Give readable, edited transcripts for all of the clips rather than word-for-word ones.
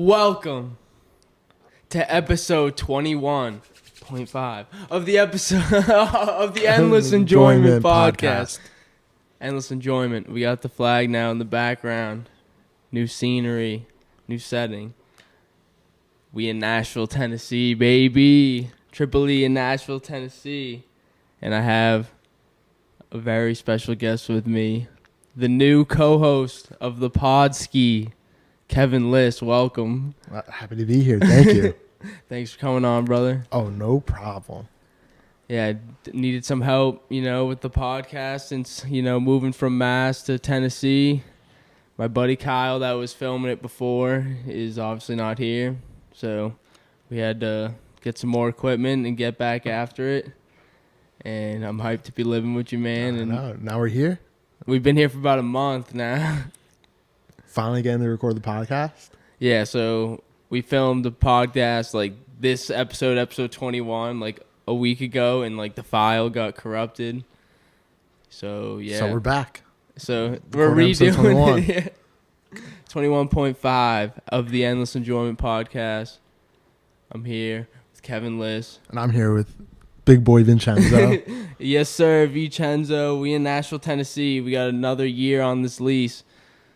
Welcome to episode 21.5 of the episode of the Endless Enjoyment podcast. Endless Enjoyment. We got the flag now in the background. New scenery, new setting. We in Nashville, Tennessee, baby. Triple E in Nashville, Tennessee. And I have a very special guest with me. The new co-host of the podskeee, Kevin Liss. Welcome. Happy to be here. Thank you. Thanks for coming on, brother. Oh, no problem. Yeah, I needed some help, with the podcast since, moving from Mass to Tennessee. My buddy Kyle that was filming it before is obviously not here. So we had to get some more equipment and get back after it. And I'm hyped to be living with you, man. And now we're here. We've been here for about a month now. Finally getting to record the podcast. Yeah, so we filmed the podcast, like this episode 21, like a week ago, and like the file got corrupted. So yeah. So we're back. So we're redoing it. 21.5 of the Endless Enjoyment podcast. I'm here with Kevin Liss. And I'm here with big boy Chenzo. Yes, sir, Chenzo. We in Nashville, Tennessee. We got another year on this lease.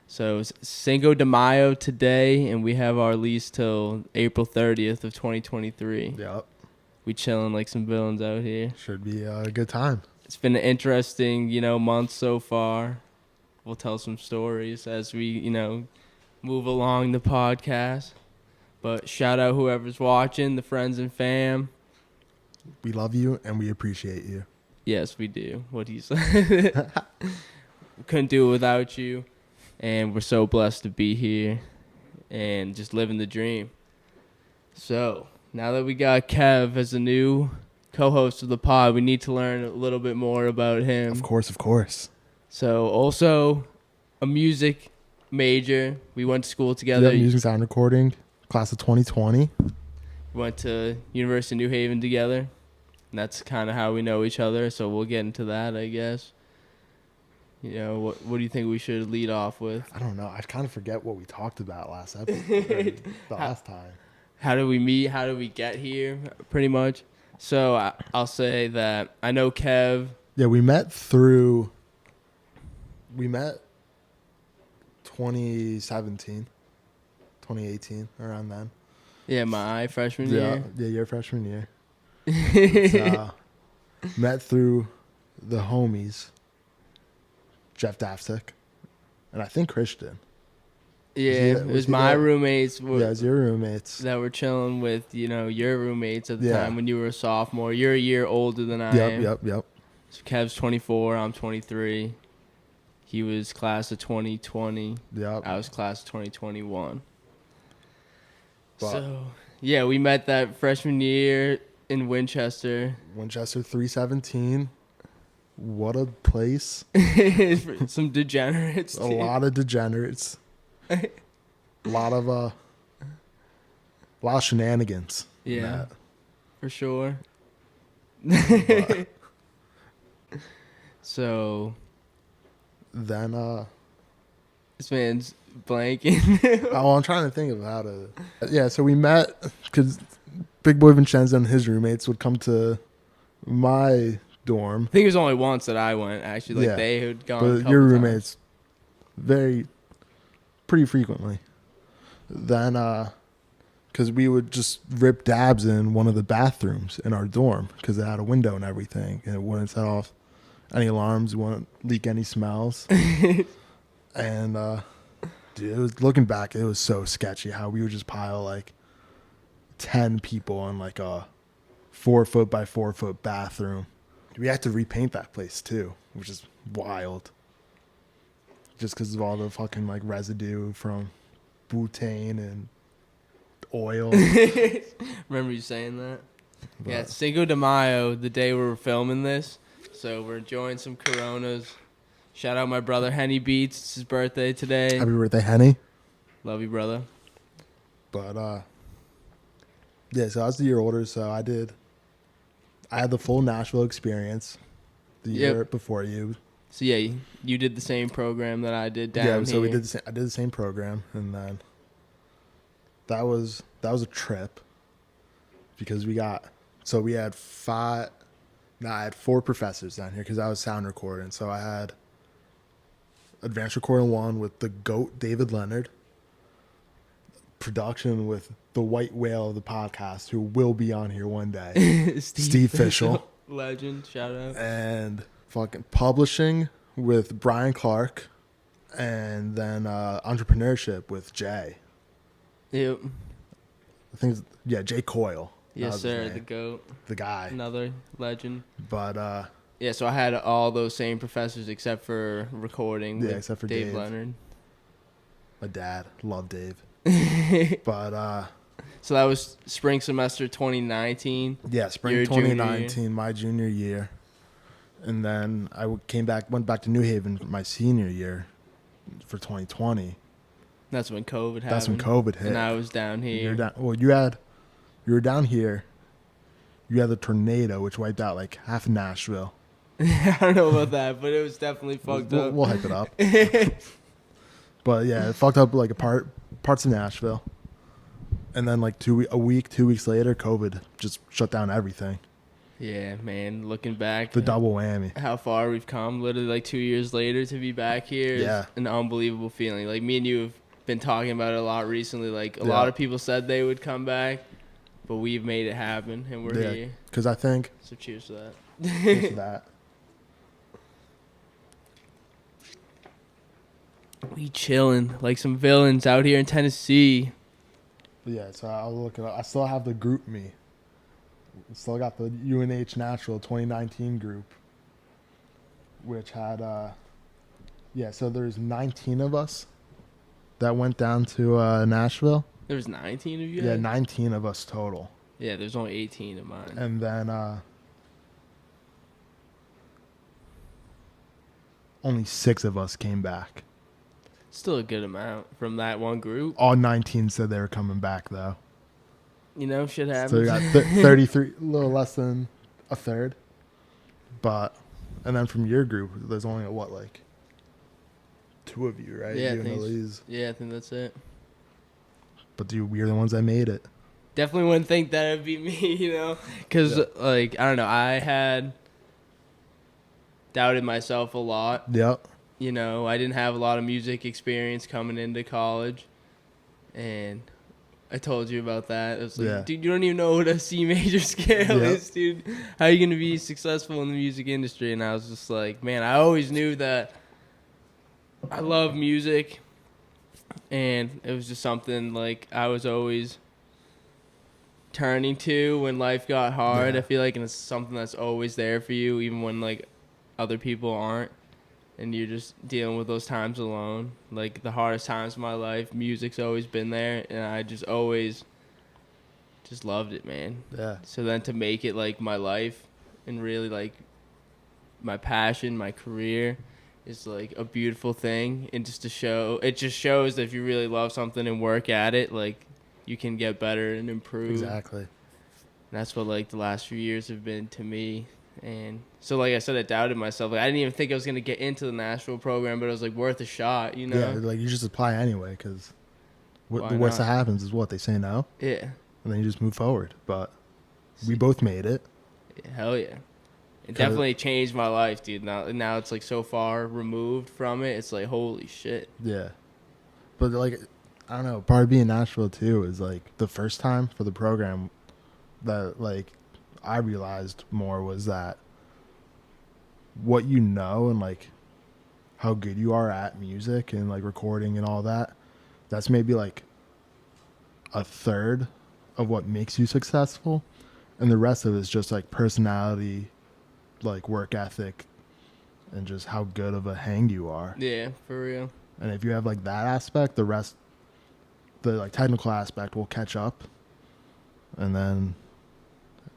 So it's Cinco de Mayo today, and we have our lease till April 30th of 2023. Yep. We chilling like some villains out here. Should be a good time. It's been an interesting, month so far. We'll tell some stories as we, move along the podcast. But shout out whoever's watching, the friends and fam. We love you, and we appreciate you. Yes, we do. What he said. Couldn't do it without you. And we're so blessed to be here and just living the dream. So, now that we got Kev as a new co-host of the pod, we need to learn a little bit more about him. Of course. So, also a music major. We went to school together. Yeah, music sound recording, class of 2020. We went to University of New Haven together. And that's kind of how we know each other, so we'll get into that, I guess. What do you think we should lead off with? I don't know. I kind of forget what we talked about last episode. Last time. How did we meet? How did we get here? Pretty much. So I'll say that I know Kev. Yeah, we met 2017, 2018, around then. Yeah, my freshman year. Yeah, your freshman year. Met through the homies. Jeff Dafsick, and I think Christian. Yeah, it was my roommates. Yeah, it was your roommates. That were chilling with, your roommates at the time when you were a sophomore. You're a year older than I am. Yep. So Kev's 24, I'm 23. He was class of 2020. Yep. I was class of 2021. So, yeah, we met that freshman year in Winchester. Winchester 317. What a place. Some degenerates. A lot of degenerates. A lot of shenanigans. Yeah. For sure. So then this man's blanking. I'm trying to think of how to. Yeah, so we met because Big Boy Vincenzo and his roommates would come to my dorm. I think it was only once that I went, actually. Like, they had gone. But your roommates, pretty frequently. Then, because we would just rip dabs in one of the bathrooms in our dorm because it had a window and everything, and it wouldn't set off any alarms, it wouldn't leak any smells. And, dude, looking back, it was so sketchy how we would just pile like 10 people in like a 4-foot by 4-foot bathroom. We had to repaint that place too, which is wild. Just because of all the fucking like residue from butane and oil. Remember you saying that? But yeah, it's Cinco de Mayo, the day we were filming this. So we're enjoying some Coronas. Shout out my brother Henny Beats. It's his birthday today. Happy birthday, Henny. Love you, brother. But yeah, so I was the year older, so I had the full Nashville experience the year before you. So yeah, you did the same program that I did down here. Yeah, so I did the same program, and then that was a trip because we had I had 4 professors down here because I was sound recording. So I had advanced recording 1 with the GOAT David Leonard, production with the white whale of the podcast who will be on here one day, Steve Fischel, legend, shout out, and fucking publishing with Brian Clark, and then entrepreneurship with Jay. Yep. I think Jay Coyle. Yes, sir. The GOAT. The guy. Another legend. But yeah, so I had all those same professors except for recording. Yeah, except for Dave Leonard. My dad. Love Dave. But so that was spring semester 2019. Yeah, spring 2019, my junior year. And then I went back to New Haven for my senior year for 2020. That's when COVID happened. That's when COVID hit. And I was down here. You were down here. You had the tornado, which wiped out like half of Nashville. I don't know about that, but it was definitely fucked up. We'll hype it up. But yeah, it fucked up like parts of Nashville. And then like 2 weeks later, COVID just shut down everything. Yeah, man. Looking back, the double whammy. How far we've come. Literally like 2 years later to be back here is an unbelievable feeling. Like me and you have been talking about it a lot recently. Like a lot of people said they would come back, but we've made it happen, and we're here. Because I think. So cheers to that. Cheers to that. We chilling like some villains out here in Tennessee. Yeah, so I'll look it up. I still have the group me. Still got the UNH Natural 2019 group, which had so there's 19 of us that went down to Nashville. There was 19 of you guys? Yeah, 19 of us total. Yeah, there's only 18 of mine. And then only 6 of us came back. Still a good amount from that one group. All 19 said they were coming back, though. You know, shit happens. So we got 33, a little less than a third. And then from your group, there's only, like 2 of you, right? Yeah, you and Elise. Yeah, I think that's it. But we're the ones that made it. Definitely wouldn't think that it'd be me, you know? Because, like, I don't know, I had doubted myself a lot. Yep. You know, I didn't have a lot of music experience coming into college. And I told you about that. It was like, dude, you don't even know what a C major scale is, dude. How are you going to be successful in the music industry? And I was just like, man, I always knew that I love music. And it was just something, like, I was always turning to when life got hard. I feel like, and it's something that's always there for you, even when, like, other people aren't. And you're just dealing with those times alone. Like, the hardest times of my life, music's always been there. And I just always just loved it, man. Yeah. So then to make it, like, my life and really, like, my passion, my career is, like, a beautiful thing. And just to show, it just shows that if you really love something and work at it, like, you can get better and improve. Exactly. And that's what, like, the last few years have been to me. And so, like I said, I doubted myself. Like, I didn't even think I was going to get into the Nashville program, but it was, like, worth a shot, you know? Yeah, like, you just apply anyway, because the worst that happens is what? They say no? Yeah. And then you just move forward. But we both made it. Yeah, hell yeah. It definitely changed my life, dude. Now it's, like, so far removed from it. It's, like, holy shit. Yeah. But, like, I don't know. Part of being in Nashville, too, is, like, the first time for the program that, like, I realized more was that what you know and like how good you are at music and like recording and all that, that's maybe like a third of what makes you successful, and the rest of it is just like personality, like work ethic, and just how good of a hang you are. Yeah, for real. And if you have like that aspect, the rest, the like technical aspect will catch up, and then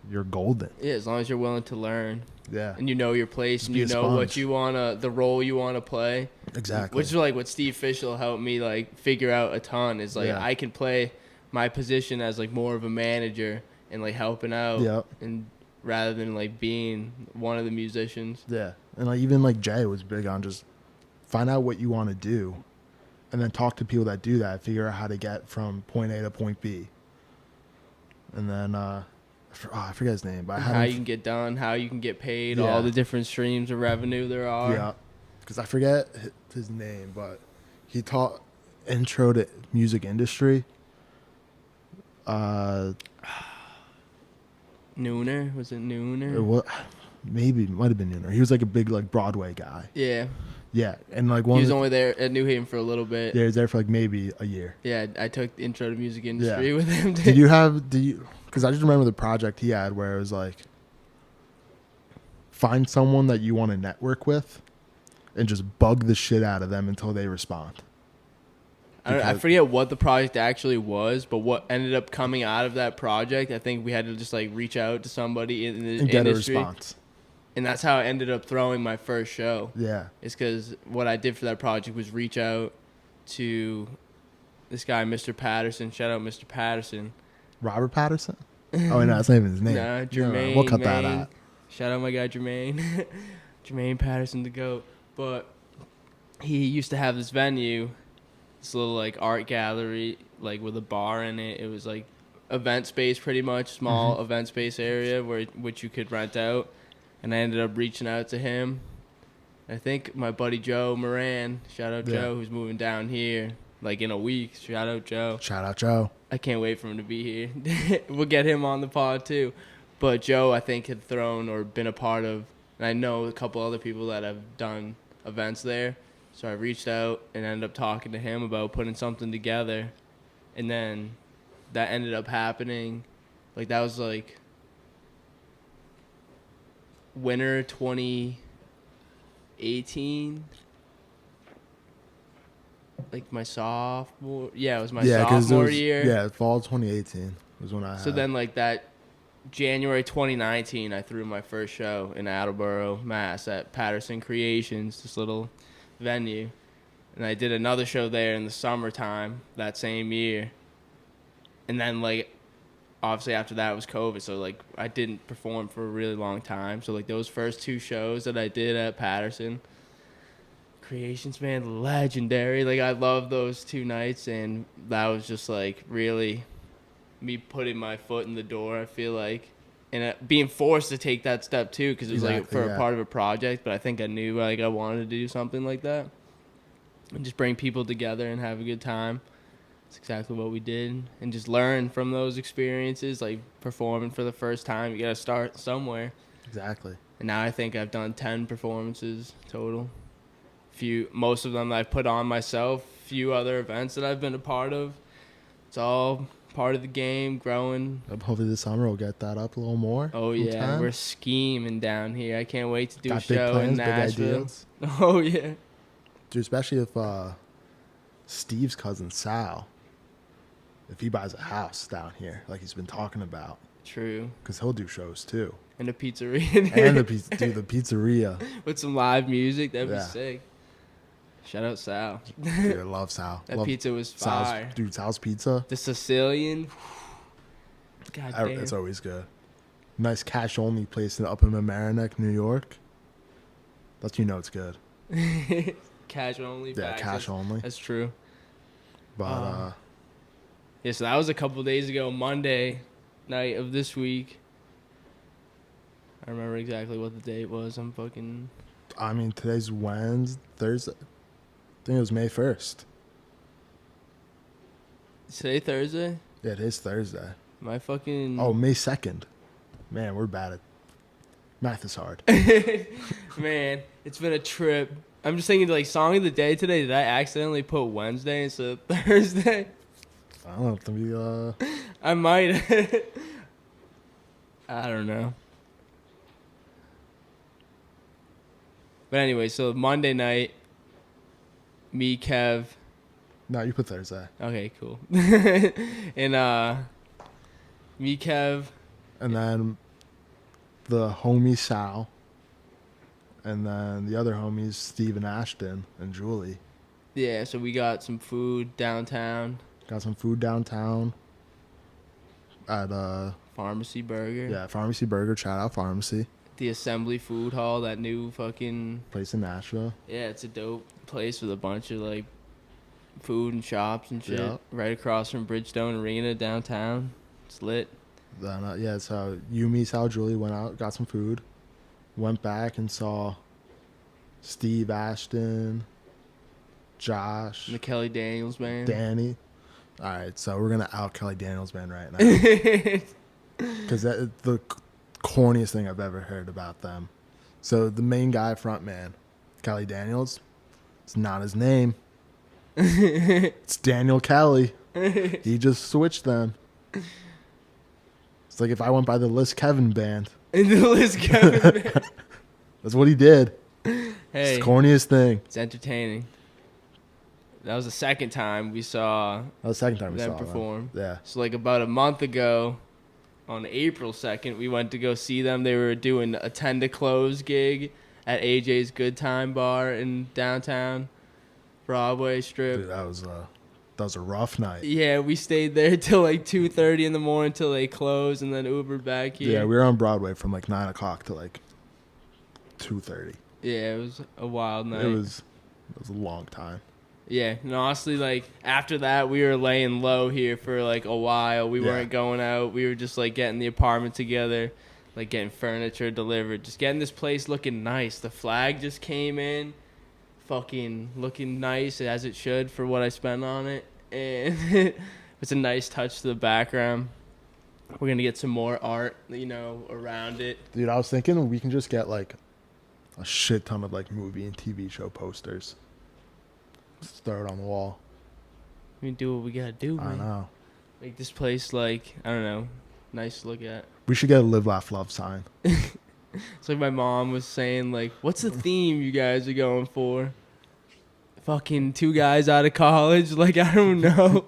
you're golden. Yeah, as long as you're willing to learn. Yeah. And you know your place, and you know what you the role you want to play. Exactly. Which is like what Steve Fischel helped me like figure out a ton, is like I can play my position as like more of a manager and like helping out. Yep. And rather than like being one of the musicians. Yeah. And like even like Jay was big on just find out what you want to do, and and then talk to people that do that, figure out how to get from point A to point B. And then I forget his name, but how you can get done, how you can get paid, Yeah. all the different streams of revenue there are. Yeah, because I forget his name, but he taught intro to music industry. Nooner, was it Nooner? Maybe it might have been Nooner. He was like a big like Broadway guy. Yeah. Yeah, and like He was only there at New Haven for a little bit. Yeah, he was there for like maybe a year. Yeah, I took the intro to music industry with him. Did you? Because I just remember the project he had where it was like, find someone that you want to network with, and just bug the shit out of them until they respond. I forget what the project actually was, but what ended up coming out of that project, I think we had to just like reach out to somebody in the and get industry. a response. And that's how I ended up throwing my first show. Yeah. It's because what I did for that project was reach out to this guy, Mr. Patterson. Shout out Mr. Patterson. Robert Patterson? Oh, no, that's not even his name. Nah, Jermaine. We'll cut that out. Shout out my guy, Jermaine. Jermaine Patterson, the GOAT. But he used to have this venue, this little like art gallery, like with a bar in it. It was like event space, pretty much, small event space area which you could rent out. And I ended up reaching out to him. I think my buddy Joe Moran, shout out Joe, who's moving down here like in a week. Shout out Joe. Shout out Joe. I can't wait for him to be here. We'll get him on the pod too. But Joe, I think, had thrown or been a part of, and I know a couple other people that have done events there. So I reached out and ended up talking to him about putting something together. And then that ended up happening. Like that was like winter 2018, like my sophomore. Yeah, it was my sophomore year. Yeah, fall 2018 was when I. So then, like that January 2019, I threw my first show in Attleboro, Mass, at Patterson Creations, this little venue, and I did another show there in the summertime that same year. And then, like, obviously after that was COVID, so like I didn't perform for a really long time. So like those first two shows that I did at Patterson Creations, man, legendary. Like I love those two nights, and that was just like really me putting my foot in the door, I feel like, and being forced to take that step too, because it was like for a part of a project. But I think I knew like I wanted to do something like that and just bring people together and have a good time. That's exactly what we did, and just learn from those experiences. Like performing for the first time, you gotta start somewhere. Exactly. And now I think I've done 10 performances total. Most of them I've put on myself. Few other events that I've been a part of. It's all part of the game, growing. Hopefully this summer we'll get that up a little more. Oh yeah, we're scheming down here. I can't wait to do Got a show big plans, in Nashville. big ideas. Oh yeah. Dude, especially if Steve's cousin Sal, if he buys a house down here, like he's been talking about. True. Because he'll do shows too. And a pizzeria. And the pizzeria. With some live music, that'd be sick. Shout out Sal. Dude, I love Sal. That pizza was fire. Sal's pizza. The Sicilian. God damn. It's always good. Nice cash only place up in Mamaroneck, New York. That's it's good. Cash only. Yeah, cash only. That's true. But yeah, so that was a couple days ago, Monday night of this week. I remember exactly what the date was. I mean, today's Thursday. I think it was May 1st. Today Thursday? Yeah, it is Thursday. May 2nd. Man, we're bad at math is hard. Man, it's been a trip. I'm just thinking, like, song of the day today. Did I accidentally put Wednesday instead of Thursday? I don't know. I might. I don't know. But anyway, so Monday night, me, Kev. No, you put Thursday. Okay, cool. And me, Kev. And then the homie Sal. And then the other homies, Steve and Ashton and Julie. Yeah, so we got some food downtown. Got some food downtown at Pharmacy Burger. Yeah, Pharmacy Burger. Shout out Pharmacy. The Assembly Food Hall, that new fucking place in Nashville. Yeah, it's a dope place with a bunch of like food and shops and shit. Yeah. Right across from Bridgestone Arena downtown. It's lit. Then so Yumi, Sal, Julie went out, got some food, went back and saw Steve Ashton, Josh, And the Kelly Daniels band. Danny. All right, so we're gonna out Kelly Daniels band right now because that's the corniest thing I've ever heard about them. So the main guy, front man, Kelly Daniels, it's not his name. It's Daniel Kelly. He just switched them. It's like if I went by the Liss Kevin band. And the Liss Kevin band. That's what he did. Hey, It's the corniest thing. it's entertaining. That was the second time we saw That was the second time we them saw perform. them. Yeah. So like about a month ago, on April 2nd, we went to go see them. They were doing a 10 to close gig at AJ's Good Time Bar in downtown Broadway Strip. Dude, that was a rough night. Yeah, we stayed there till like 2:30 in the morning till they closed, and then Ubered back here. Yeah, we were on Broadway from like 9 o'clock to like 2:30. Yeah, it was a wild night. It was a long time. Yeah, and honestly, like, after that, we were laying low here for, like, a while. We weren't going out. We were just, like, getting the apartment together, like, getting furniture delivered, just getting this place looking nice. The flag just came in, fucking looking nice, as it should, for what I spent on it. And it's a nice touch to the background. We're going to get some more art, around it. Dude, I was thinking we can just get like a shit ton of like movie and TV show posters. Just throw it on the wall. We do what we got to do, man. I know. Make this place, like, I don't know, nice to look at. We should get a Live, Laugh, Love sign. It's like my mom was saying, like, what's the theme you guys are going for? Fucking 2 guys out of college? Like, I don't know.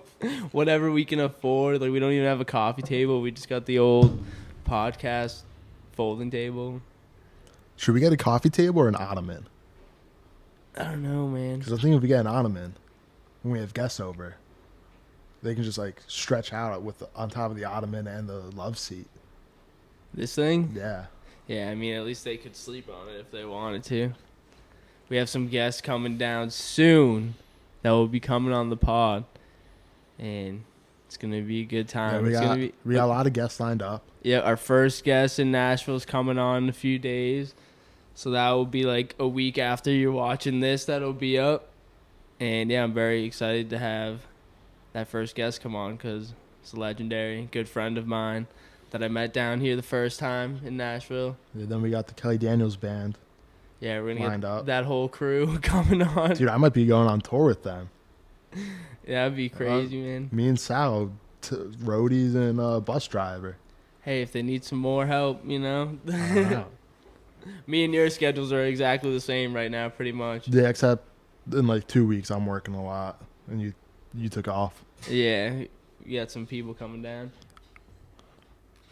Whatever we can afford. Like, we don't even have a coffee table. We just got the old podcast folding table. Should we get a coffee table or an ottoman? I don't know, man. Because I think if we get an ottoman, when we have guests over, they can just like stretch out on top of the ottoman and the love seat. This thing? Yeah. Yeah, I mean, at least they could sleep on it if they wanted to. We have some guests coming down soon that will be coming on the pod. And it's going to be a good time. Yeah, we got a lot of guests lined up. Yeah, our first guest in Nashville is coming on in a few days. So that will be like a week after you're watching this. That'll be up. And yeah, I'm very excited to have that first guest come on because it's a legendary good friend of mine that I met down here the first time in Nashville. Yeah, then we got the Kelly Daniels band. Yeah, we're going to get up. that whole crew coming on. Dude, I might be going on tour with them. Yeah, that'd be crazy, man. Me and Sal, roadies and bus driver. Hey, if they need some more help, I don't know. Me and your schedules are exactly the same right now, pretty much. Yeah, except in like 2 weeks, I'm working a lot, and you took off. Yeah, you got some people coming down.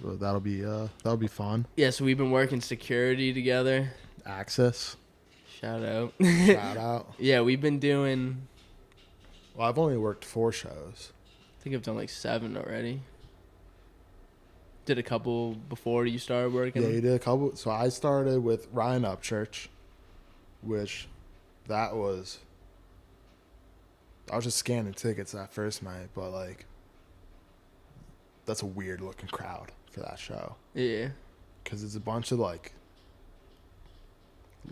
So that'll be fun. Yeah, so we've been working security together. Access. Shout out. Shout out. Yeah, we've been doing, Well, I've only worked 4 shows. I think I've done like 7 already. Did a couple before you started working. Yeah, you did a couple. So I started with Ryan Upchurch, which I was just scanning tickets that first night, but like that's a weird looking crowd for that show. Yeah. Because it's a bunch of like,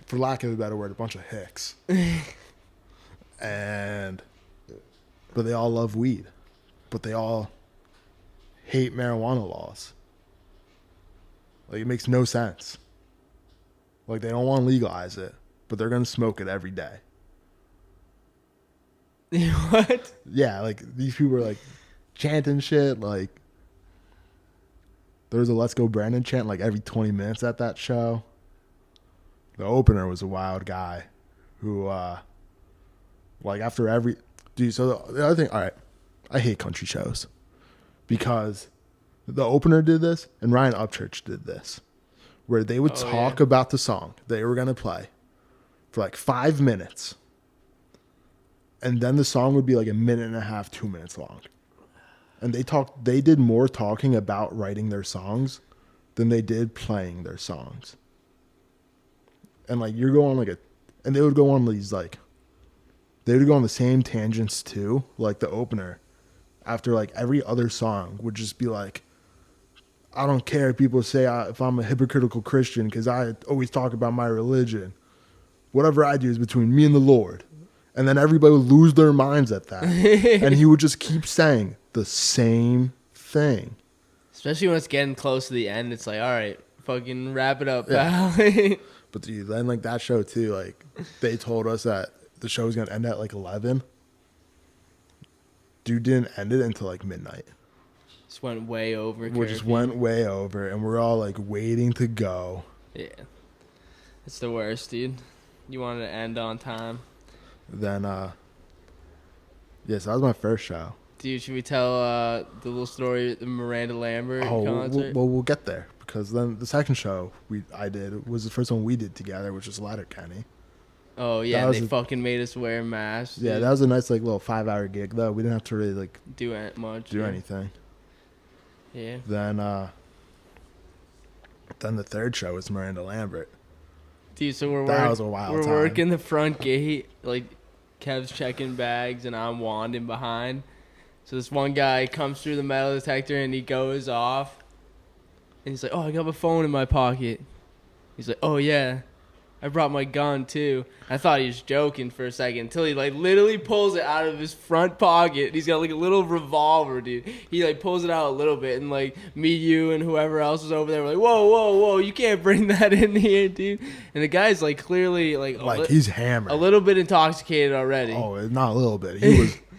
for lack of a better word, a bunch of hicks. But they all love weed. But they all hate marijuana laws. Like, it makes no sense. Like, they don't want to legalize it, but they're going to smoke it every day. What? Yeah, like, these people are, like, chanting shit. Like, there was a Let's Go Brandon chant, like, every 20 minutes at that show. The opener was a wild guy who, like, after every... Dude, so the other thing... All right, I hate country shows because... The opener did this, and Ryan Upchurch did this, where they would talk about the song they were going to play for like 5 minutes, and then the song would be like 1.5 minutes, 2 minutes long. And they did more talking about writing their songs than they did playing their songs. And like, you're going like and they would go on these like they would go on the same tangents too. Like the opener, after like every other song would just be like, I don't care if people say if I'm a hypocritical Christian because I always talk about my religion. Whatever I do is between me and the Lord. And then everybody would lose their minds at that. And he would just keep saying the same thing. Especially when it's getting close to the end, it's like, all right, fucking wrap it up, pal. But dude, then like that show too, like they told us that the show was gonna end at like 11. Dude didn't end it until like midnight. Just went way over. We just went way over, and we're all like waiting to go. Yeah, it's the worst, dude. You wanted to end on time. Then, yes, that was my first show. Dude, should we tell the little story at the Miranda Lambert concert? We'll get there. Because then the second show I did was the first one we did together, which was Letterkenny. Oh, yeah, they fucking made us wear masks. Yeah, dude. that was a nice like little 5-hour gig, though. We didn't have to really like do anything. Yeah. Then the third show was Miranda Lambert. Dude, so we're working the front gate, like Kev's checking bags and I'm wanding behind. So this one guy comes through the metal detector and he goes off. And he's like, oh, I got my phone in my pocket. He's like, oh, yeah, I brought my gun, too. I thought he was joking for a second until he, like, literally pulls it out of his front pocket. He's got, like, a little revolver, dude. He, like, pulls it out a little bit. And, like, me, you, and whoever else was over there were like, whoa, you can't bring that in here, dude. And the guy's, like, clearly, like he's hammered. A little bit intoxicated already. Oh, not a little bit.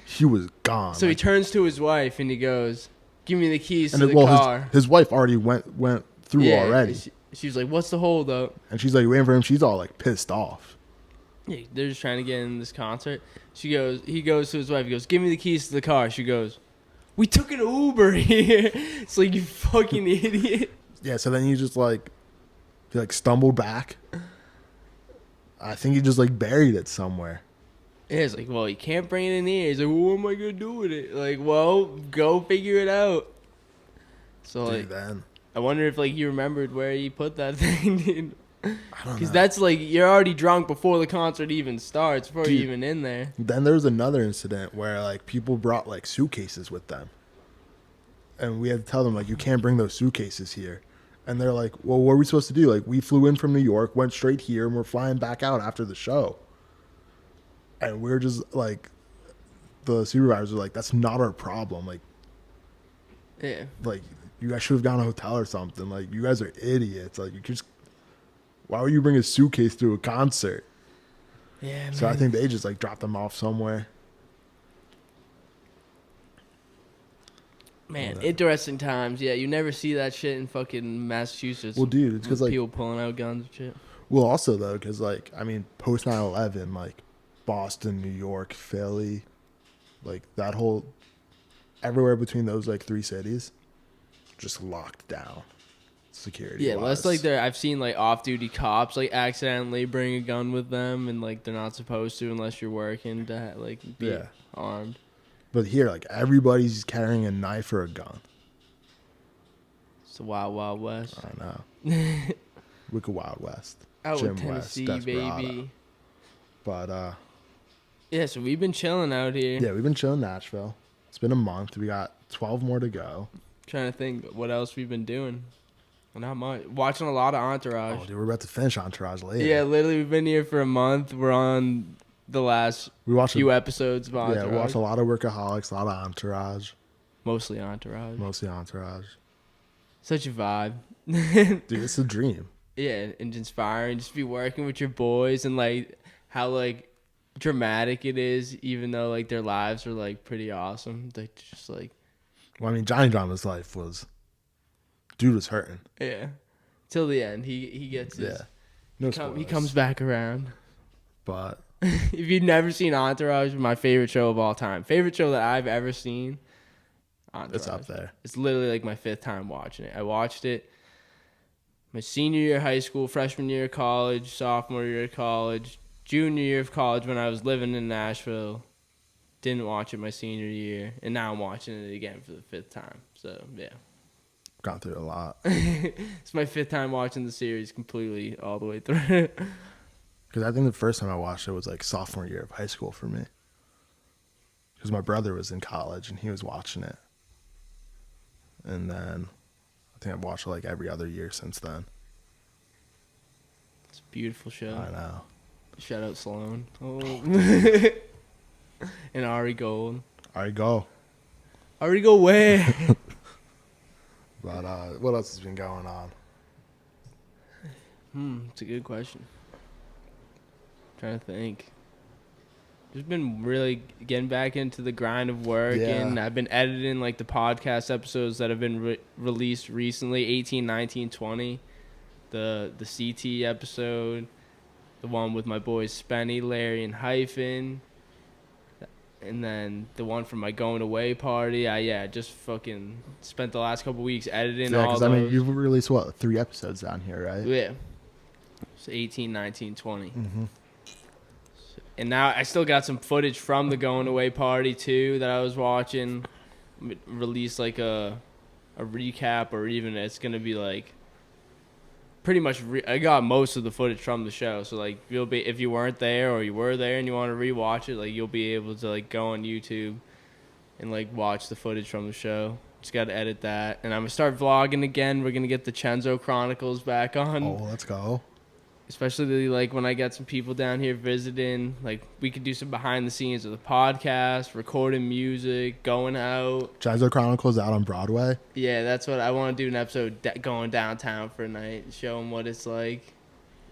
He was gone. So he turns to his wife and he goes, give me the keys to the car. His wife already went through already. She was like, what's the hold up? And she's like waiting for him. She's all like pissed off. Yeah, they're just trying to get in this concert. He goes to his wife. He goes, give me the keys to the car. She goes, we took an Uber here. It's like, you fucking idiot. Yeah, so then he stumbled back. I think he just like buried it somewhere. Yeah, it's like, well, you can't bring it in here. He's like, well, what am I going to do with it? Like, well, go figure it out. So, dude, then. I wonder if, like, you remembered where you put that thing, dude. I don't know. Because that's, like, you're already drunk before the concert even starts, before you're even in there. Then there was another incident where, like, people brought, like, suitcases with them. And we had to tell them, like, you can't bring those suitcases here. And they're like, well, what are we supposed to do? Like, we flew in from New York, went straight here, and we're flying back out after the show. And we're just like, the supervisors are like, that's not our problem. Like, yeah, like you guys should have gone to a hotel or something. Like, you guys are idiots. Like, why would you bring a suitcase to a concert? Yeah, man. So I think they just like dropped them off somewhere. Man, interesting times. Yeah, you never see that shit in fucking Massachusetts. Well, dude, it's because like people pulling out guns and shit. Well, also though, because like I mean, post 9/11, like Boston, New York, Philly, like that whole everywhere between those like three cities, just locked down. Security. Yeah, less like I've seen like off-duty cops like accidentally bring a gun with them, and like they're not supposed to unless you're working to like be armed. But here, like everybody's carrying a knife or a gun. It's the wild, wild west. I know. Wicked Wild West. Out in Tennessee, West, baby. But yeah, so we've been chilling out here. Yeah, we've been chilling in Nashville. It's been a month. We got 12 more to go. Trying to think what else we've been doing. Well, not much. Watching a lot of Entourage. Oh, dude, we're about to finish Entourage later. Yeah, literally, we've been here for a month. We're on the last few episodes of Entourage. Yeah, we watched a lot of Workaholics, a lot of Entourage. Mostly Entourage. Such a vibe. Dude, it's a dream. Yeah, and inspiring. Just be working with your boys and like how like dramatic it is, even though like their lives are like pretty awesome. Like just like. Well, I mean, Johnny Drama's life was, dude was hurting. Yeah, till the end, he gets his. Yeah, he comes back around. But if you've never seen Entourage, my favorite show of all time, favorite show that I've ever seen. Entourage. It's up there. It's literally like my 5th time watching it. I watched it my senior year of high school, freshman year of college, sophomore year of college, junior year of college when I was living in Nashville. Didn't watch it my senior year, and now I'm watching it again for the 5th time. So, yeah. Gone through a lot. It's my 5th time watching the series completely all the way through. Because I think the first time I watched it was like sophomore year of high school for me. because my brother was in college and he was watching it. And then I think I've watched it like every other year since then. It's a beautiful show. I know. Shout out Sloan. Oh. And Ari Gold. Ari go. Ari go where? But what else has been going on? It's a good question. Trying to think. Just been really getting back into the grind of work, and I've been editing like the podcast episodes that have been released recently, 18, 19, 20. The CT episode, the one with my boys Spenny, Larry, and Hyphen, and then the one from my going away party. I just fucking spent the last couple weeks editing all those. I mean, you've released, 3 episodes down here, right? Yeah. So 18, 19, 20. Mm-hmm. And now I still got some footage from the going away party too that I was watching. Release like a recap, or even it's gonna be like pretty much. I got most of the footage from the show, so like you'll be, if you weren't there or you were there and you want to rewatch it, like you'll be able to like go on YouTube and like watch the footage from the show. Just got to edit that, and I'm gonna start vlogging again. We're gonna get the Chenzo Chronicles back on. Oh, let's go. Especially like when I get some people down here visiting, like we could do some behind the scenes of the podcast, recording music, going out. Chenzo Chronicles out on Broadway. Yeah, that's what I want to do, an episode going downtown for a night, show them what it's like.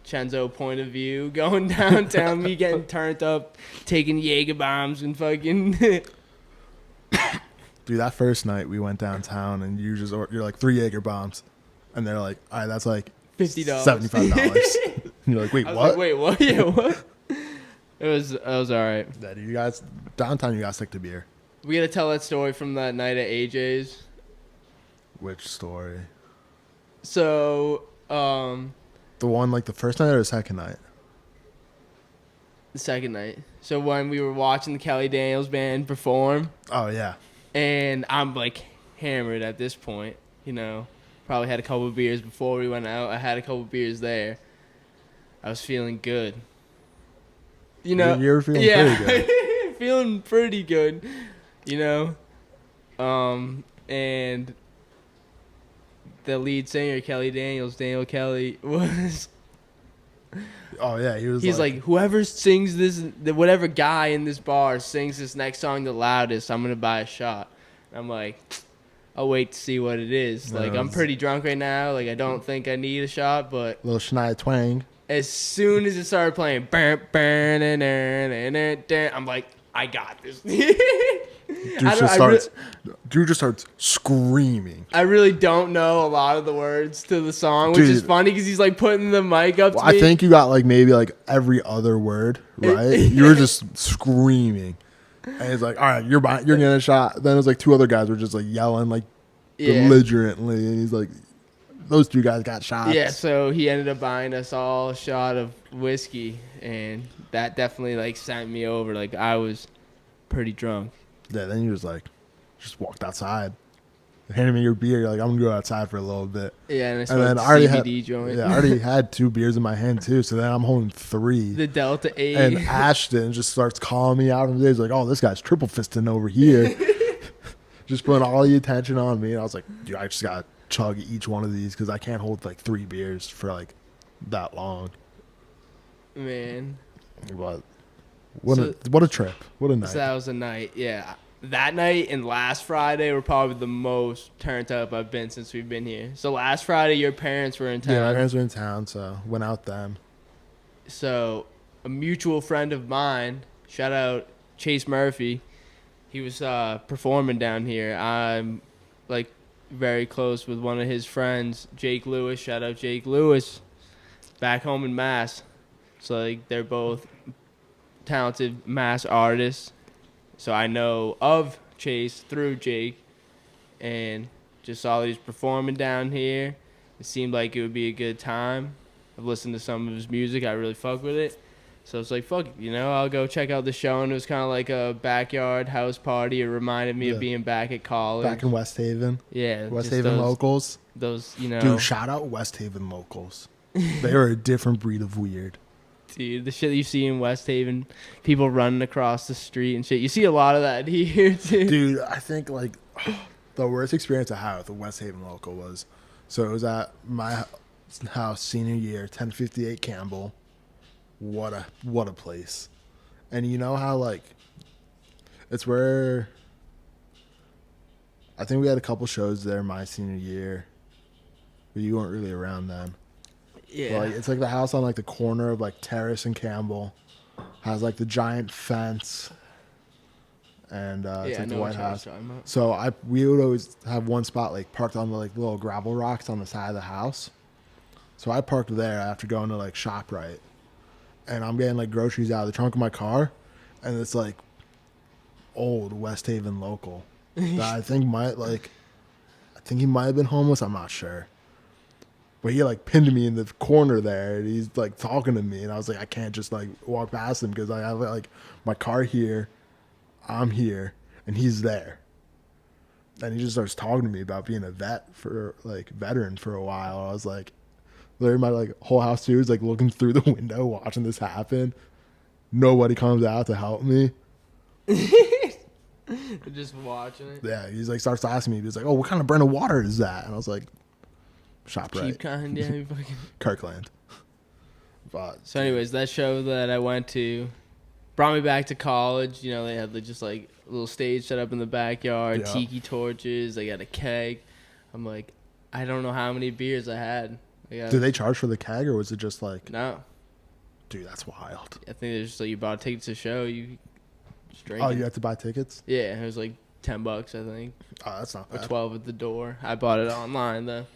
Chenzo point of view, going downtown, me getting turned up, taking Jaeger bombs and fucking. Dude, that first night we went downtown and you're like 3 Jaeger bombs, and they're like, all right, that's like $50, $75. You're like, wait, what? Like, wait, what? Yeah, what? It was all right. Yeah, dude, you guys downtown, you gotta stick to beer. We gotta tell that story from that night at AJ's. Which story? So, the one like the first night or the second night? The second night. So when we were watching the Kelly Daniels band perform. Oh yeah. And I'm like hammered at this point, you know. Probably had a couple of beers before we went out. I had a couple of beers there. I was feeling good. You know. You were feeling pretty good. Feeling pretty good, you know. And the lead singer, Kelly Daniels, Daniel Kelly, was... Oh, yeah, he's like, whoever sings this, whatever guy in this bar sings this next song the loudest, I'm going to buy a shot. And I'm like, I'll wait to see what it is. Like, I'm pretty drunk right now. Like, I don't think I need a shot, but... Little Shania Twang. As soon as it started playing, I'm like, I got this. Dude just starts screaming. I really don't know a lot of the words to the song, which is funny because he's like putting the mic up to me. I think you got like maybe like every other word, right? You were just screaming. And he's like, all right, you're getting a shot. Then it was like 2 other guys were just like yelling like belligerently. And he's like, those 2 guys got shots. Yeah, so he ended up buying us all a shot of whiskey. And that definitely like sent me over. Like I was pretty drunk. Yeah, then you just walked outside. Handed me your beer. You're like, I'm going to go outside for a little bit. Yeah, and then I CBD joint. Yeah, I already had 2 beers in my hand, too. So then I'm holding 3. The Delta 8. And Ashton just starts calling me out. And he's like, oh, this guy's triple fisting over here. Just putting all the attention on me. And I was like, dude, I just got to chug each one of these because I can't hold like 3 beers for like that long. Man. But what a trip. What a night. So that was a night, yeah. That night and last Friday were probably the most turned up I've been since we've been here. So last Friday, your parents were in town. Yeah, my parents were in town, so went out then. So a mutual friend of mine, shout out Chase Murphy, he was performing down here. I'm like very close with one of his friends, Jake Lewis. Shout out Jake Lewis, back home in Mass. So like they're both talented Mass artists. So I know of Chase through Jake and just saw that he's performing down here. It seemed like it would be a good time. I've listened to some of his music. I really fuck with it. So it's like, fuck it, you know, I'll go check out the show. And it was kind of like a backyard house party. It reminded me of being back at college. Back in West Haven. Yeah. West Haven locals. Those, you know. Dude, shout out West Haven locals. They are a different breed of weird. Dude, the shit you see in West Haven, people running across the street and shit. You see a lot of that here, too. Dude, I think like the worst experience I had with the West Haven local was, so it was at my house senior year, 1058 Campbell. What a place. And you know how like it's where I think we had a couple shows there my senior year, but you weren't really around then. Yeah. But, like, it's like the house on like the corner of like Terrace and Campbell, has like the giant fence, and it's like the White House. So we would always have one spot like parked on the like little gravel rocks on the side of the house. So I parked there after going to like ShopRite, and I'm getting like groceries out of the trunk of my car, and it's like old West Haven local that I think he might have been homeless. I'm not sure. But he like pinned me in the corner there, and he's like talking to me, and I was like, I can't just like walk past him because I have like my car here, I'm here, and he's there. And he just starts talking to me about being a veteran for a while. I was like, literally my like whole house too is like looking through the window watching this happen. Nobody comes out to help me. Just watching it. Yeah, he's like starts asking me. He's like, "Oh, what kind of brand of water is that?" And I was like, ShopRite. Cheap kind, yeah. Fucking... Kirkland. But so, anyways, that show that I went to brought me back to college. You know, they had just like a little stage set up in the backyard, tiki torches. They got a keg. I'm like, I don't know how many beers I had. Did they charge for the keg, or was it just like? No. Dude, that's wild. I think there's just like you bought tickets to the show, you just drink. Oh, you had to buy tickets? Yeah, it was like $10, I think. Oh, that's not bad. Or 12 at the door. I bought it online though.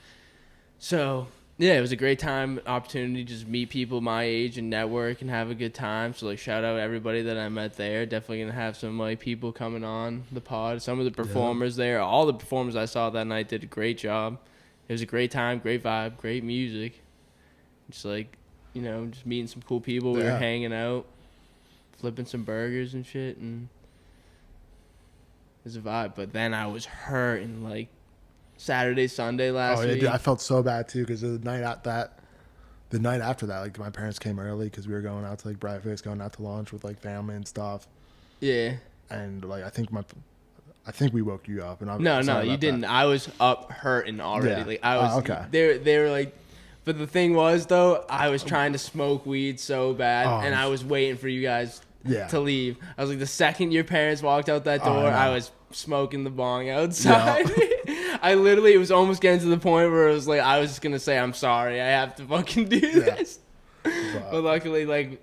So yeah, it was a great time, opportunity to just meet people my age and network and have a good time. So like shout out everybody that I met there. Definitely gonna have some like people coming on the pod. Some of the performers there, all the performers I saw that night did a great job. It was a great time, great vibe, great music. Just like, you know, just meeting some cool people. We were hanging out, flipping some burgers and shit, and it was a vibe. But then I was hurting like Saturday, Sunday last week. Dude, I felt so bad too because the night after that, like my parents came early because we were going out to like breakfast, going out to lunch with like family and stuff. Yeah. And like I think we woke you up, and I'm no, you didn't. I was up hurting already. Yeah. Like I was. Okay. They were like, but the thing was though, I was trying to smoke weed so bad, and I was waiting for you guys to leave. I was like, the second your parents walked out that door, I was smoking the bong outside. Yeah. I literally, it was almost getting to the point where it was like, I was just gonna say, I'm sorry, I have to fucking do this. But luckily, like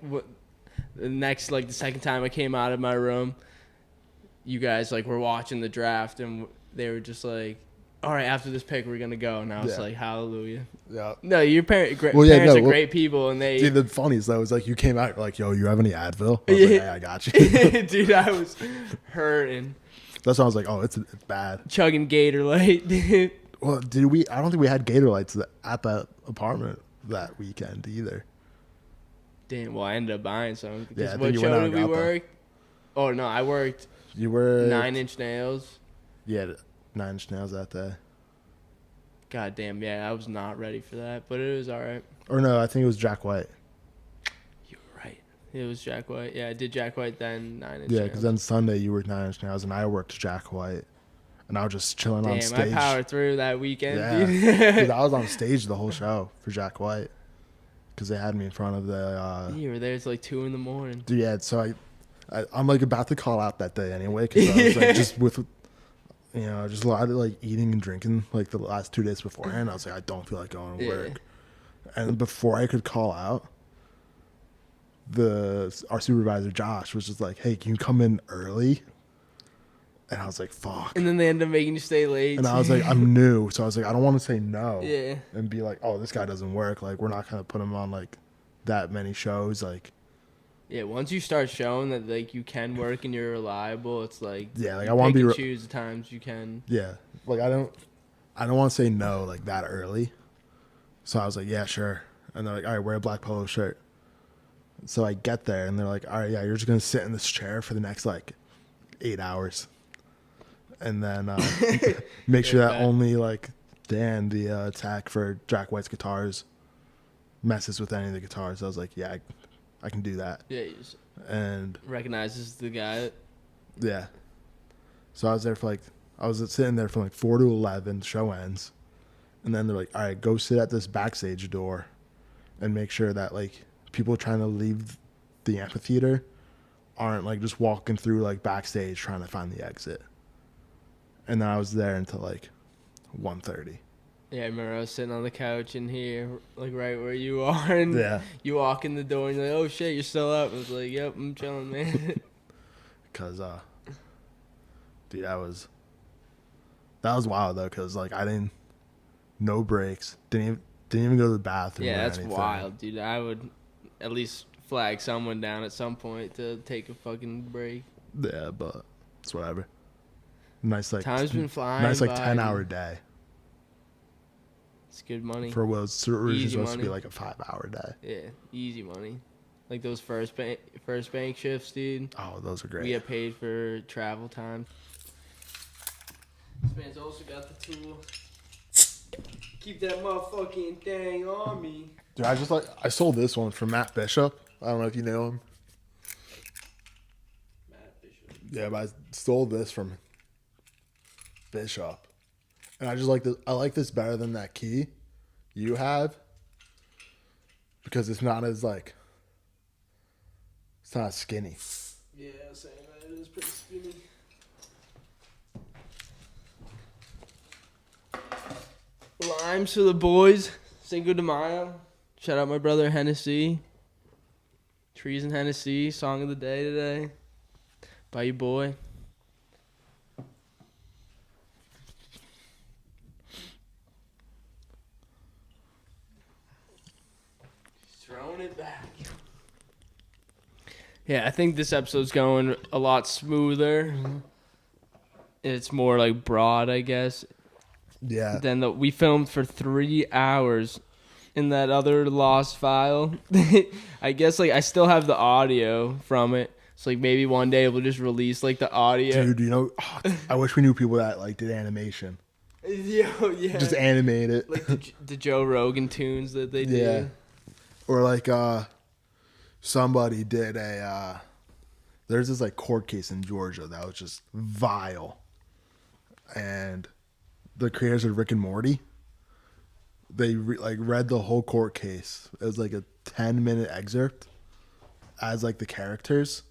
the second time I came out of my room, you guys like were watching the draft, and they were just like, all right, after this pick, we're gonna go. And I was like, hallelujah. Yeah. No, your parents are great people, and they. Dude, the funniest though is like you came out like, yo, you have any Advil? I was like, yeah, I got you. Dude, I was hurting. That's why I was like, oh, it's bad. Chugging Gator Light, dude. Well, I don't think we had Gator Lights at that apartment that weekend either. Damn. Well, I ended up buying some. Yeah. What show did we work? Oh no, I worked. You were 9 Inch Nails. Yeah, 9 Inch Nails that day. God damn, yeah, I was not ready for that, but it was all right. Or no, I think it was Jack White. You're right. It was Jack White. Yeah, I did Jack White, then 9 Inch Yeah, Nails. because then Sunday you worked 9 Inch Nails, and I worked Jack White. And I was just chilling on stage. Damn, I powered through that weekend, dude. Dude, I was on stage the whole show for Jack White. Because they had me in front of the... you were there until like 2 a.m. Dude, yeah, so I'm like about to call out that day anyway. Because I was like just with... You know, just a lot of like eating and drinking like the last 2 days beforehand. I was like, I don't feel like going to work. And before I could call out, our supervisor Josh was just like, hey, can you come in early? And I was like, fuck. And then they ended up making you stay late. And I was like, I'm new. So I was like, I don't want to say no. Yeah. And be like, oh, this guy doesn't work. Like, we're not going to put him on like that many shows. Like, yeah, once you start showing that like you can work and you're reliable, it's like I want to choose the times you can. Yeah, like I don't want to say no like that early. So I was like, yeah, sure. And they're like, all right, wear a black polo shirt. So I get there and they're like, all right, yeah, you're just gonna sit in this chair for the next like 8 hours, and then make sure that only like Dan, the tech for Jack White's guitars, messes with any of the guitars. I was like, yeah. I can do that. Yeah, he just And recognizes the guy. yeah. So I was sitting there from like 4 to 11, show ends. And then they're like, all right, go sit at this backstage door and make sure that like people trying to leave the amphitheater aren't like just walking through like backstage trying to find the exit. And then I was there until like 1:30. Yeah, I remember I was sitting on the couch in here, like right where you are, and you walk in the door and you're like, oh shit, you're still up. I was like, yep, I'm chilling, man. Cause dude, that was wild though, cause like no breaks, didn't even go to the bathroom. Yeah, or that's anything. wild, dude. I would at least flag someone down at some point to take a fucking break. Yeah, but it's whatever. Nice like Time's been flying. Nice like by, 10-hour day. It's good money. For what was originally supposed money. to be like a 5-hour day. Yeah, easy money. Like those first bank shifts, dude. Oh, those are great. We get paid for travel time. This man's also got the tool. Keep that motherfucking thing on me. Dude, I sold this one from Matt Bishop. I don't know if you know him. Matt Bishop. Yeah, but I stole this from Bishop. And I just like this. I like this better than that key you have. Because it's not as like, it's not as skinny. Yeah, I was saying that it is pretty skinny. Limes for the boys. Cinco de Mayo. Shout out my brother Hennessy. Trees and Hennessy. Song of the day today. By your boy. Throwing it back. Yeah, I think this episode's going a lot smoother. Mm-hmm. It's more like broad, I guess. Yeah. Then we filmed for 3 hours in that other lost file. I guess like I still have the audio from it. So like maybe one day we'll just release like the audio. Dude, you know, I wish we knew people that like did animation. Yo, yeah. Just animate it. Like the Joe Rogan tunes that they do. Yeah. Or like somebody did there's this like court case in Georgia that was just vile. And the creators of Rick and Morty, they read the whole court case. It was like a 10-minute excerpt as like the characters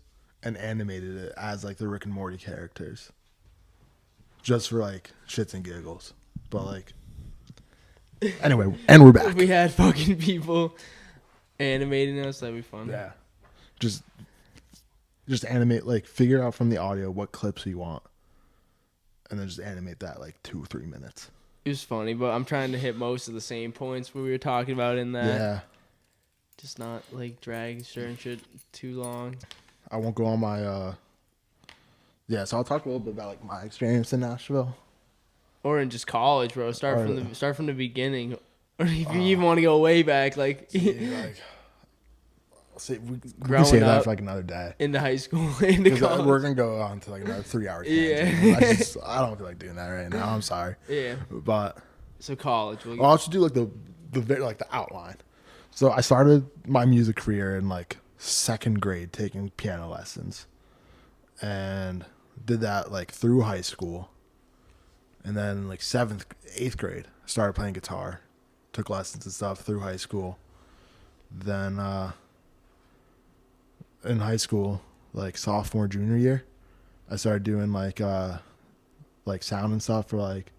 and animated it as like the Rick and Morty characters. Just for like shits and giggles. But like anyway, and we're back. If we had fucking people animating us, that'd be fun. Yeah. Just animate, like figure out from the audio what clips you want. And then just animate that like 2 or 3 minutes. It was funny, but I'm trying to hit most of the same points we were talking about in that. Yeah. Just not like drag certain shit too long. I won't go on my yeah, so I'll talk a little bit about like my experience in Nashville. Or in just college, bro. Start from the beginning. Or if you even want to go way back, like, we can save that for like another day. Into high school, into college. We're gonna go on to like another 3 hours. Yeah. I don't feel like doing that right now. I'm sorry. Yeah. But so college. I'll just do like the outline. So I started my music career in like 2nd grade, taking piano lessons, and did that like through high school. And then like 8th grade, started playing guitar, took lessons and stuff through high school. Then in high school, like sophomore, junior year, I started doing like sound and stuff for like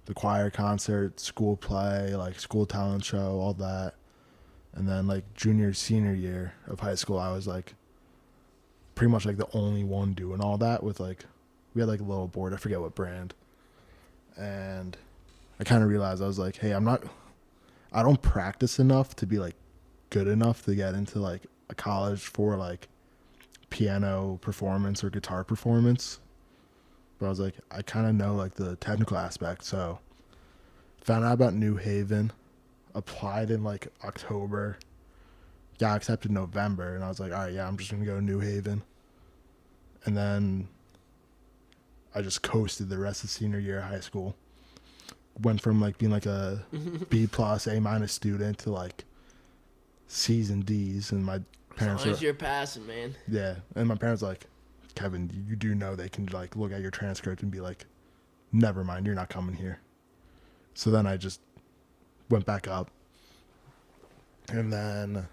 the choir concert, school play, like school talent show, all that. And then like junior, senior year of high school, I was like pretty much like the only one doing all that with like, we had like a little board, I forget what brand. And I kind of realized I was like, hey, I don't practice enough to be like good enough to get into like a college for like piano performance or guitar performance. But I was like, I kind of know like the technical aspect. So found out about New Haven, applied in like October, got accepted in November. And I was like, all right, yeah, I'm just going to go to New Haven. And then I just coasted the rest of senior year of high school. Went from like being like a B+, A- student to like C's and D's in my parents as long as you're passing, man. Yeah, and my parents were like, Kevin, you do know they can like look at your transcript and be like, never mind, you're not coming here. So then I just went back up. And then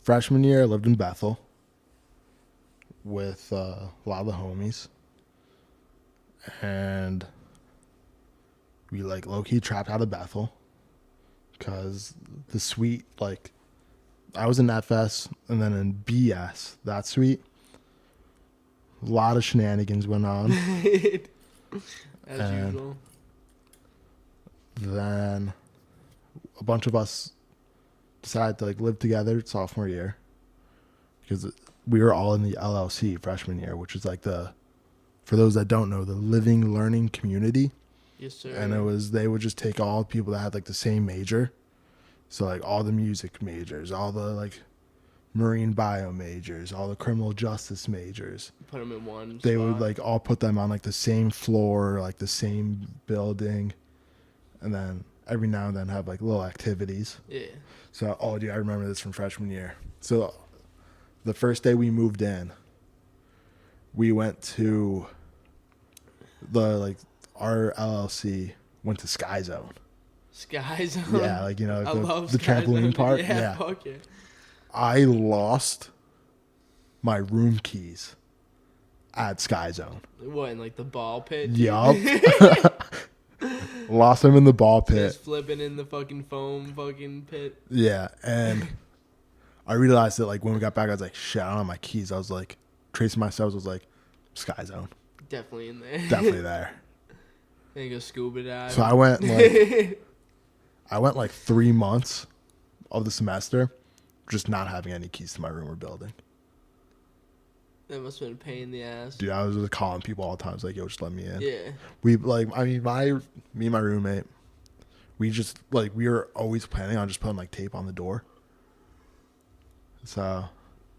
freshman year, I lived in Bethel with a lot of the homies. And we like low-key trapped out of Bethel because the suite, like, I was in FS and then in BS, that suite, a lot of shenanigans went on. As usual. Then a bunch of us decided to like live together sophomore year because we were all in the LLC freshman year, which is like for those that don't know, the living learning community. Yes, sir. And they would just take all people that had like the same major. So like all the music majors, all the like marine bio majors, all the criminal justice majors. Put them in one They spot. would like all put them on like the same floor, like the same building. And then every now and then have like little activities. Yeah. So, dude, I remember this from freshman year. So the first day we moved in, we went to our LLC went to Sky Zone. Sky Zone? Yeah, like, I love the Sky trampoline Zone. park. Yeah, fuck yeah. I lost my room keys at Sky Zone. What, in like the ball pit? Yup. Lost them in the ball pit. Just flipping in the fucking foam fucking pit. Yeah, and I realized that like when we got back, I was like, shit, I don't have my keys. I was like, tracing my steps, was like, Sky Zone. Definitely in there. Definitely there. Then go scuba dive. So I went like 3 months of the semester just not having any keys to my room or building. That must have been a pain in the ass. Dude, I was just calling people all the time. I was like, yo, just let me in. Yeah. Me and my roommate, we were always planning on just putting like tape on the door. So,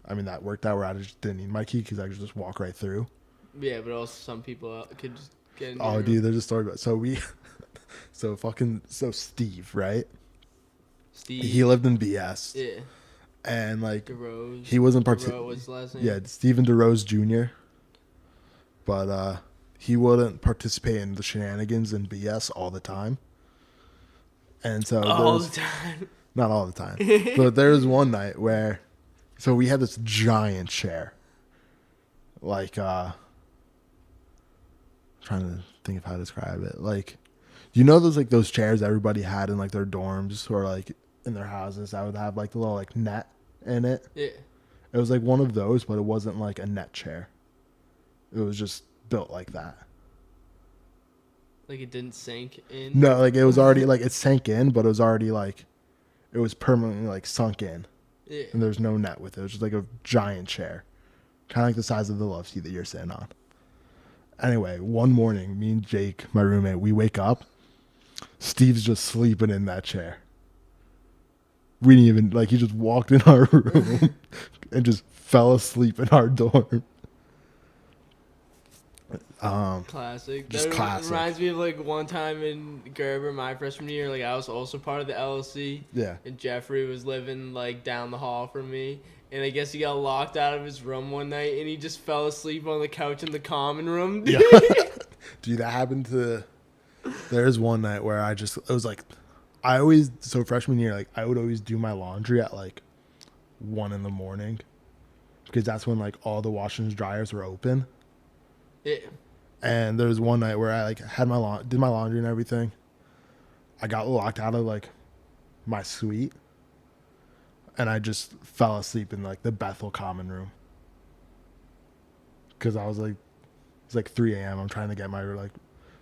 I mean, that worked out where I just didn't need my key because I could just walk right through. Yeah, but also some people could just get in. Oh, dude, there's a story about so Steve, right? Steve. He lived in BS. Yeah. And like DeRose. he wasn't What's his last name? Yeah, Stephen DeRose Jr. But he wouldn't participate in the shenanigans in BS all the time. And so all the time. Not all the time. But there was one night where we had this giant chair. Like trying to think of how to describe it. Like, you know those chairs everybody had in like their dorms or like in their houses that would have like the little like net in it? Yeah. It was like one of those, but it wasn't like a net chair. It was just built like that. Like it didn't sink in? No, like it was already like it sank in, but it was already like it was permanently like sunk in. Yeah. And there's no net with it. It was just like a giant chair. Kind of like the size of the love seat that you're sitting on. Anyway, one morning, me and Jake, my roommate, we wake up. Steve's just sleeping in that chair. We didn't even, like, he just walked in our room and just fell asleep in our dorm. Classic. Just That classic. reminds me of like one time in Gerber, my freshman year, like I was also part of the LLC. Yeah. And Jeffrey was living like down the hall from me. And I guess he got locked out of his room one night and he just fell asleep on the couch in the common room. Yeah. Dude, that happened there's one night where it was like, freshman year, like I would always do my laundry at like 1 a.m. because that's when like all the washers and dryers were open. Yeah. And there was one night where I like had did my laundry and everything. I got locked out of like my suite, and I just fell asleep in like the Bethel common room. Cause I was like, it's like 3 a.m. I'm trying to get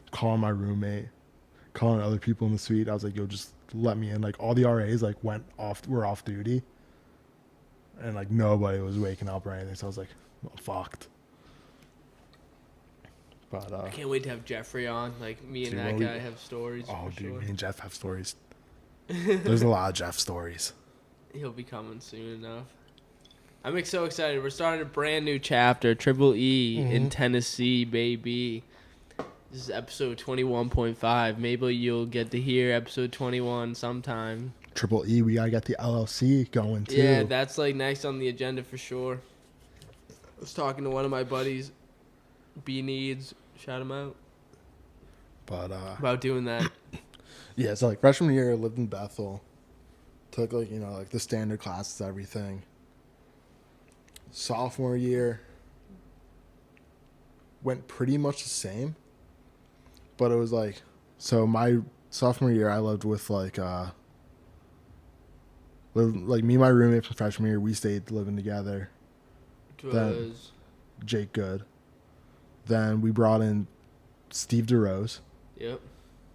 calling my roommate, calling other people in the suite. I was like, yo, just let me in. Like all the RAs like were off duty, and like nobody was waking up or anything. So I was like, I'm fucked. But I can't wait to have Jeffrey on. Like me and that guy have stories. Oh, dude, sure. me and Jeff have stories. There's a lot of Jeff stories. He'll be coming soon enough. I'm so excited. We're starting a brand new chapter, Triple E in Tennessee, baby. This is episode 21.5. Maybe you'll get to hear episode 21 sometime. Triple E, we gotta get the LLC going too. Yeah, that's like next on the agenda for sure. I was talking to one of my buddies, B Needs, shout him out, But about doing that. yeah, so like freshman year, I lived in Bethel, took like like the standard classes, everything. Sophomore year went pretty much the same, but it was like, so my sophomore year I lived with like me and my roommate from freshman year, we stayed living together. Which Then was Jake Good. Then we brought in Steve DeRose. yep.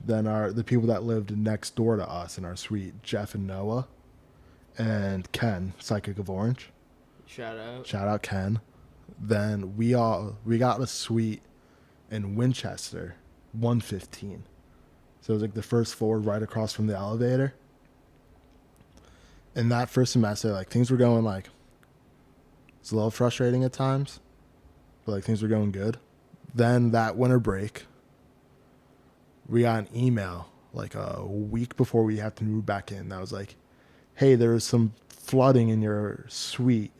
Then the people that lived next door to us in our suite, Jeff and Noah, and Ken, Psychic of Orange. Shout out. Shout out Ken. Then we got a suite in Winchester, 115. So it was like the first floor right across from the elevator. In that first semester, like things were going like, it's a little frustrating at times, but like things were going good. Then that winter break, we got an email like a week before we had to move back in that was like, hey, there was some flooding in your suite.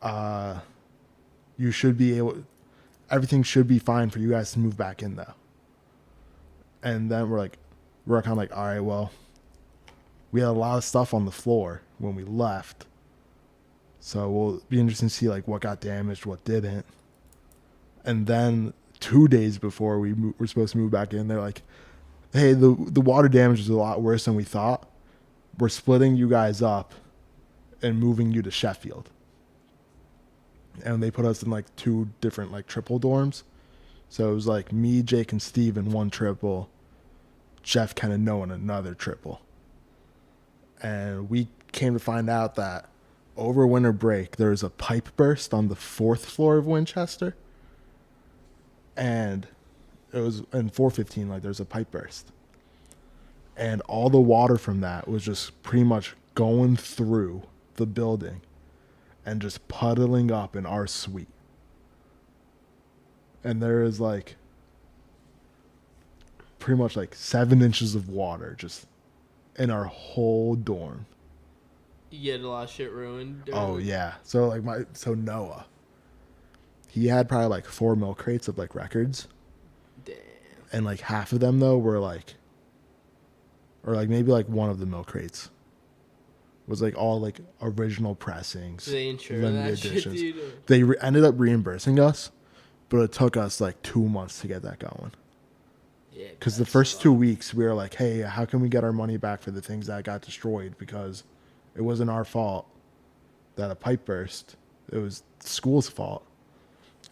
You should be able, everything should be fine for you guys to move back in though. And then we're kind of like, all right, well, we had a lot of stuff on the floor when we left. So we'll be interested to see like what got damaged, what didn't. And then 2 days before we're supposed to move back in, they're like, hey, the water damage is a lot worse than we thought. We're splitting you guys up and moving you to Sheffield. And they put us in like 2 different like triple dorms. So it was like me, Jake, and Steve in one triple, Jeff, Ken, and Noah in another triple. And we came to find out that over winter break, there was a pipe burst on the 4th floor of Winchester. And it was in 415, like there's a pipe burst. And all the water from that was just pretty much going through the building and just puddling up in our suite. And there is like pretty much like 7 inches of water just in our whole dorm. You get a lot of shit ruined. Oh yeah. So like Noah, he had probably like 4 milk crates of like records. Damn. And like half of them though were like, or like maybe like one of the milk crates was like all like original pressings. Do they insure limited that editions. shit, dude? They ended up reimbursing us, but it took us like 2 months to get that going. Yeah. Because the first 2 weeks we were like, hey, how can we get our money back for the things that got destroyed? Because it wasn't our fault that a pipe burst. It was the school's fault.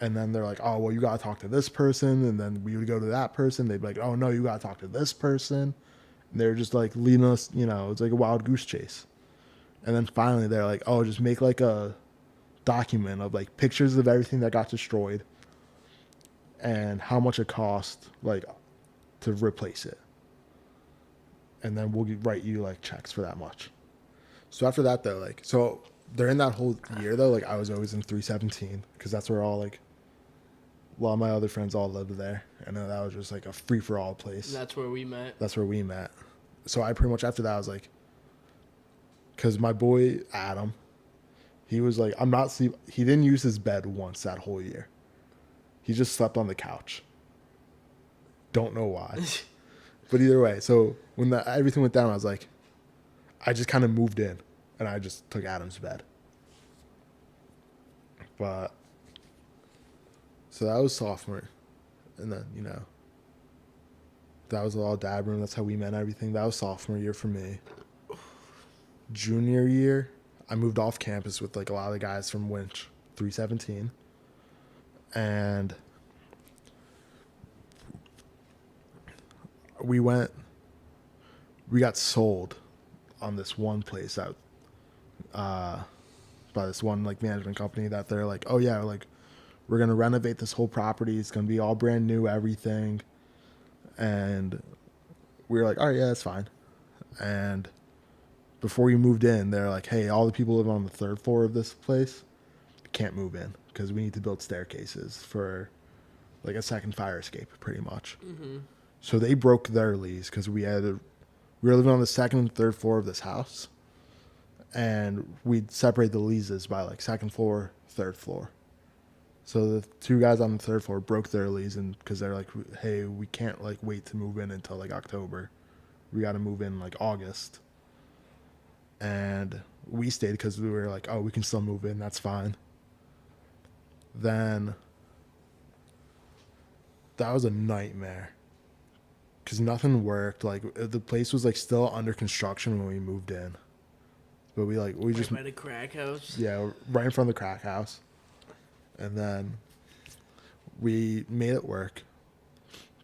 And then they're like, oh, well, you got to talk to this person. And then we would go to that person. They'd be like, oh, no, you got to talk to this person. And they're just like leading us, it's like a wild goose chase. And then finally they're like, oh, just make like a document of like pictures of everything that got destroyed and how much it cost like to replace it. And then we'll write you like checks for that much. So after that though, like, so during that whole year though, like I was always in 317 because that's where all like a lot of my other friends all lived there. And then that was just like a free for all place. That's where we met. So I pretty much after that I was like, because my boy Adam, he was like, he didn't use his bed once that whole year. He just slept on the couch. Don't know why. But either way, so when everything went down, I was like, I just kind of moved in and I just took Adam's bed. But so that was sophomore. And then, that was a little dad room. That's how we met and everything. That was sophomore year for me. Junior year, I moved off campus with like a lot of the guys from Winch 317. And we got sold on this one place out by this one like management company that they're like, oh yeah, like we're gonna renovate this whole property. It's gonna be all brand new, everything. And we were like, all right, yeah, that's fine. And before we moved in, they're like, hey, all the people living on the 3rd floor of this place can't move in because we need to build staircases for like a second fire escape, pretty much. Mm-hmm. So they broke their lease because we had We were living on the second and third floor of this house, and we'd separate the leases by like second floor, third floor. So the two guys on the third floor broke their lease, and because they're like, hey, we can't like wait to move in until like October. We got to move in like August. And we stayed because we were like, oh, we can still move in. That's fine. Then that was a nightmare because nothing worked. Like the place was like still under construction when we moved in, but we just by the crack house. Yeah, right in front of the crack house, and then we made it work.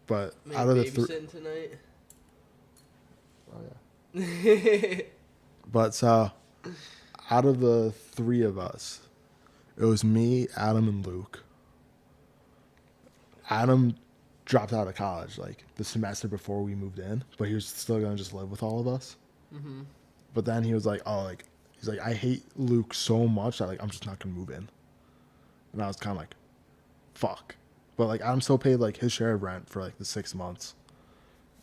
But out of the babysitting tonight. Oh yeah. But so out of the three of us, it was me, Adam, and Luke. Adam dropped out of college like the semester before we moved in, but he was still gonna just live with all of us. Mm-hmm. But then he was like, "Oh, like he's like, I hate Luke so much that like I'm just not gonna move in." And I was kind of like, "Fuck," but like Adam still paid like his share of rent for like the 6 months,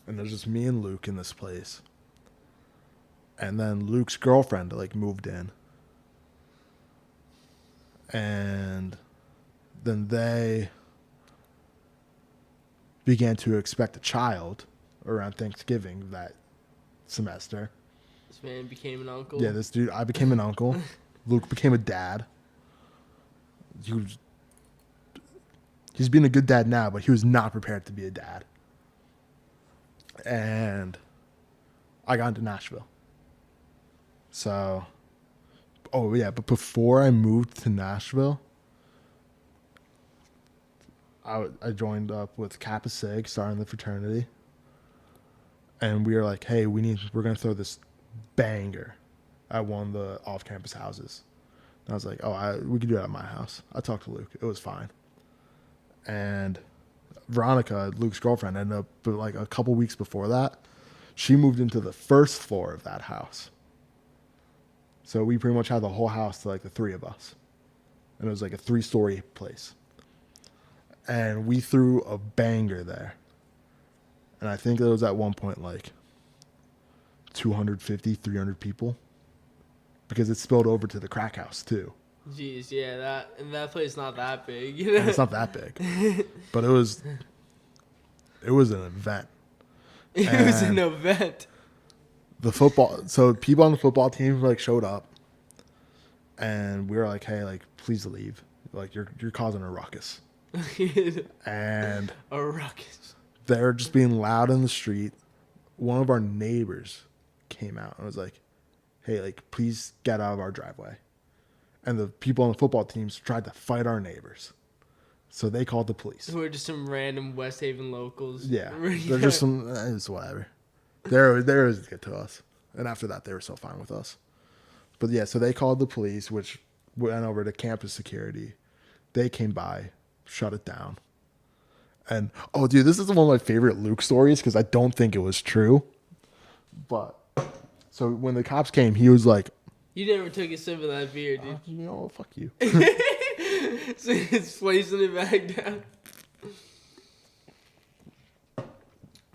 and it was just me and Luke in this place. And then Luke's girlfriend like moved in, and then they began to expect a child around Thanksgiving that semester. This man became an uncle. Yeah, this dude, I became an uncle. Luke became a dad. He's being a good dad now, but he was not prepared to be a dad. And I got into Nashville. So, oh yeah, but before I moved to Nashville, I joined up with Kappa Sig, starting the fraternity, and we were like, hey, we're gonna throw this banger at one of the off-campus houses. And I was like, oh, we could do it at my house. I talked to Luke, it was fine. And Veronica, Luke's girlfriend, ended up, but like a couple weeks before that, she moved into the first floor of that house. So we pretty much had the whole house to like the three of us, and it was like a 3-story place. And we threw a banger there. And I think there was at one point like 250, 300 people. Because it spilled over to the crack house too. Jeez, yeah, that place not that big. And it's not that big. But it was an event. It was an event. So people on the football team like showed up. And we were like, hey, like, please leave. Like you're causing a ruckus. And a ruckus. They're just being loud in the street. One of our neighbors came out and was like, hey, like, please get out of our driveway. And the people on the football teams tried to fight our neighbors. So they called the police. Who are just some random West Haven locals. Yeah. They're just some, it's whatever. They're to get to us. And after that, they were so fine with us. But yeah, so they called the police, which went over to campus security. They came by, shut it down. And, oh, dude, this is one of my favorite Luke stories because I don't think it was true. But, so when the cops came, he was like... You never took a sip of that beer, dude. You know, fuck you. So he's placing it back down.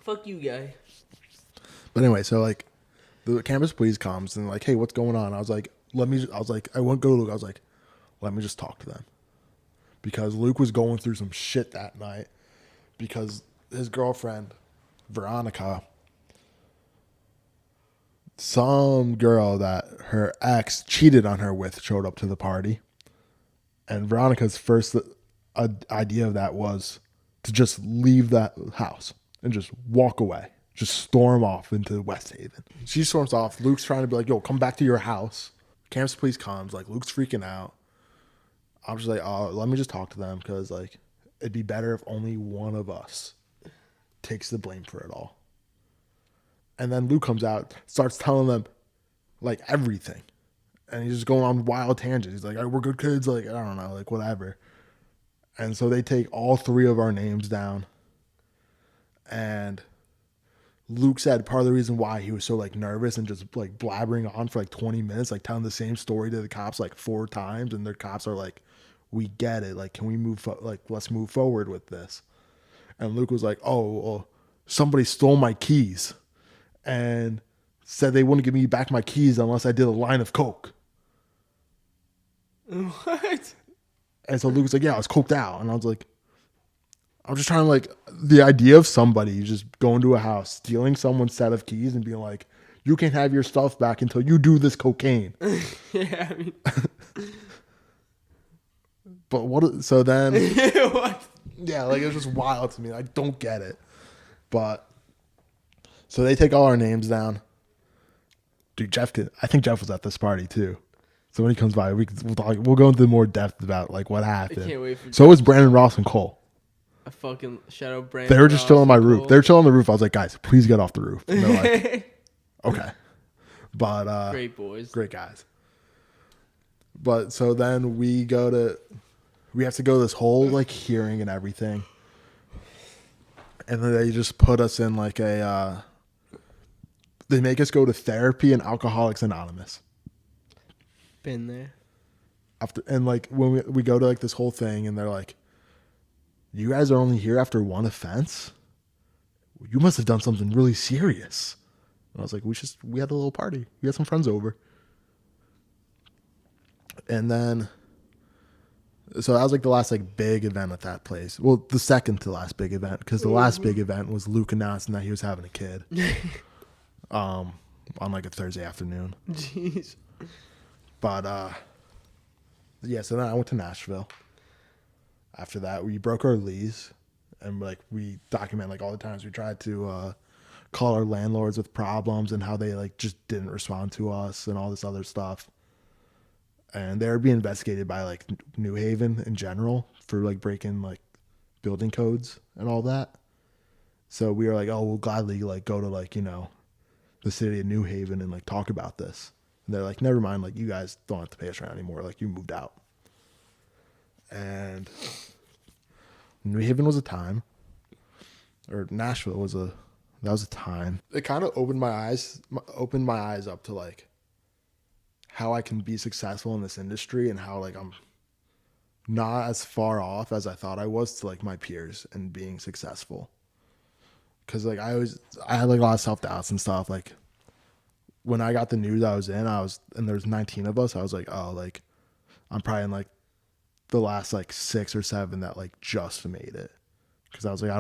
Fuck you, guy. But anyway, so, like, the campus police comes and, like, hey, what's going on? I was like, I won't go to Luke. I was like, let me just talk to them. Because Luke was going through some shit that night. Because his girlfriend, Veronica, some girl that her ex cheated on her with showed up to the party. And Veronica's first idea of that was to just leave that house and just walk away. Just storm off into West Haven. She storms off. Luke's trying to be like, yo, come back to your house. Campus police comes. Like, Luke's freaking out. I'm just like, oh, let me just talk to them because, like, it'd be better if only one of us takes the blame for it all. And then Luke comes out, starts telling them, like, everything. And he's just going on wild tangents. He's like, all right, we're good kids. Like, I don't know, like, whatever. And so they take all three of our names down. And Luke said part of the reason why he was so, like, nervous and just, like, blabbering on for, like, 20 minutes, like, telling the same story to the cops, like, 4 times. And their cops are like, we get it. Like, can we let's move forward with this. And Luke was like, oh, well, somebody stole my keys. and said they wouldn't give me back my keys unless I did a line of coke. What? And so Luke was like, yeah, I was coked out. And I was like, I'm just trying to like, the idea of somebody just going to a house, stealing someone's set of keys and being like, you can't have your stuff back until you do this cocaine. Yeah, I mean. But what, so then, What? yeah, like it was just wild to me. I don't get it. But, so they take all our names down. Dude, I think Jeff was at this party too. So when he comes by, we'll go into more depth about like what happened. I can't wait for So it was Brandon, Ross, and Cole. A fucking shadow Brandon. They were just chilling on my roof. Cole. They were chilling on the roof. I was like, guys, please get off the roof. And they're like, okay. But Great boys. great guys. But so then we have to go to this whole like hearing and everything. And then they just put us in like they make us go to therapy and Alcoholics Anonymous. Been there. And like when we go to like this whole thing and they're like, you guys are only here after one offense? You must have done something really serious. And I was like, we had a little party. We had some friends over. And then, so that was like the last like big event at that place. Well, the second to last big event, because the last big event was Luke announcing that he was having a kid. On like a Thursday afternoon. Jeez. But yeah, so then I went to Nashville. After that, we broke our lease, and like we document like all the times we tried to call our landlords with problems and how they like just didn't respond to us and all this other stuff. And they were being investigated by like New Haven in general for like breaking like building codes and all that. So we were like, oh, we'll gladly like go to like, you know, the city of New Haven and like talk about this. And they're like, never mind, like you guys don't have to pay us rent anymore. Like you moved out. And New Haven was a time, or Nashville was that was a time. It kind of opened my eyes up to like how I can be successful in this industry and how like I'm not as far off as I thought I was to like my peers and being successful. Cause like I had like a lot of self-doubts and stuff. Like when I got the news I was in, and there's 19 of us. I was like, oh, like I'm probably in like the last like 6 or 7 that like just made it. Cause I was like,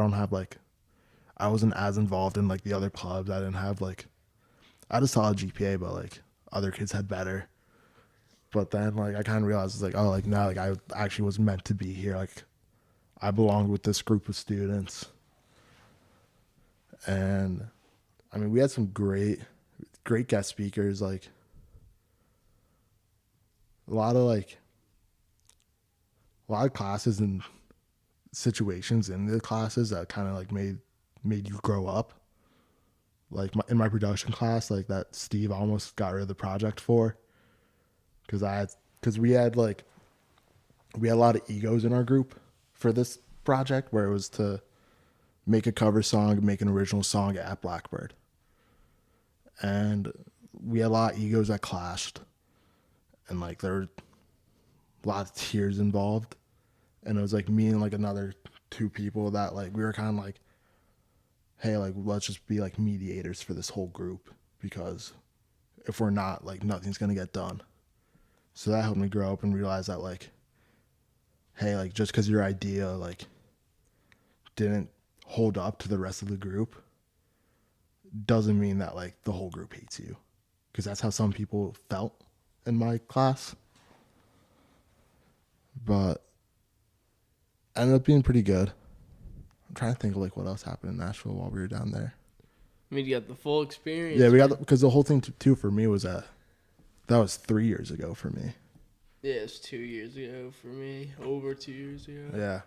I wasn't as involved in like the other clubs. I didn't have like, I had a solid GPA, but like other kids had better. But then like I kind of realized it's like, oh, like now like I actually was meant to be here. Like I belonged with this group of students. And I mean, we had some great guest speakers, like a lot of classes and situations in the classes that kind of like made you grow up. Like in my production class, like that Steve almost got rid of the project for, because we had a lot of egos in our group for this project, where it was to make a cover song, make an original song at Blackbird. And we had a lot of egos that clashed. And like there were a lot of tears involved. And it was like me and like another 2 people that like we were kind of like, hey, like let's just be like mediators for this whole group, because if we're not, like nothing's gonna get done. So that helped me grow up and realize that like, hey, like just because your idea like didn't hold up to the rest of the group doesn't mean that like the whole group hates you, because that's how some people felt in my class. But ended up being pretty good. I'm trying to think of like what else happened in Nashville while we were down there. I mean, you got the full experience. Yeah, we got because the whole thing too for me was that was 3 years ago for me. Yeah, it's 2 years ago for me. Over 2 years ago. Yeah,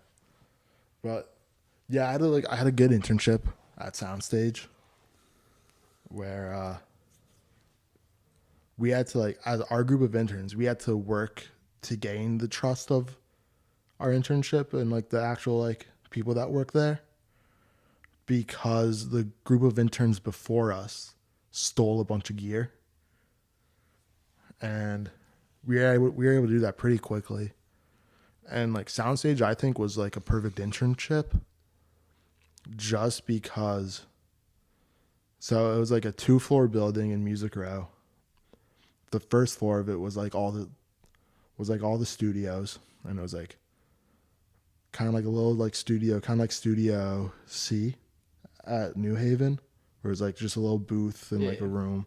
but yeah, I had a good internship at Soundstage, where we had to like, as our group of interns, we had to work to gain the trust of our internship and like the actual like people that work there, because the group of interns before us stole a bunch of gear, and we were able to do that pretty quickly. And like Soundstage, I think, was like a perfect internship, just because So it was like a 2-floor building in Music Row. The first floor of it was like all the studios, and it was like kind of like a little like studio, kind of like Studio C at New Haven, where it was like just a little booth and like a room.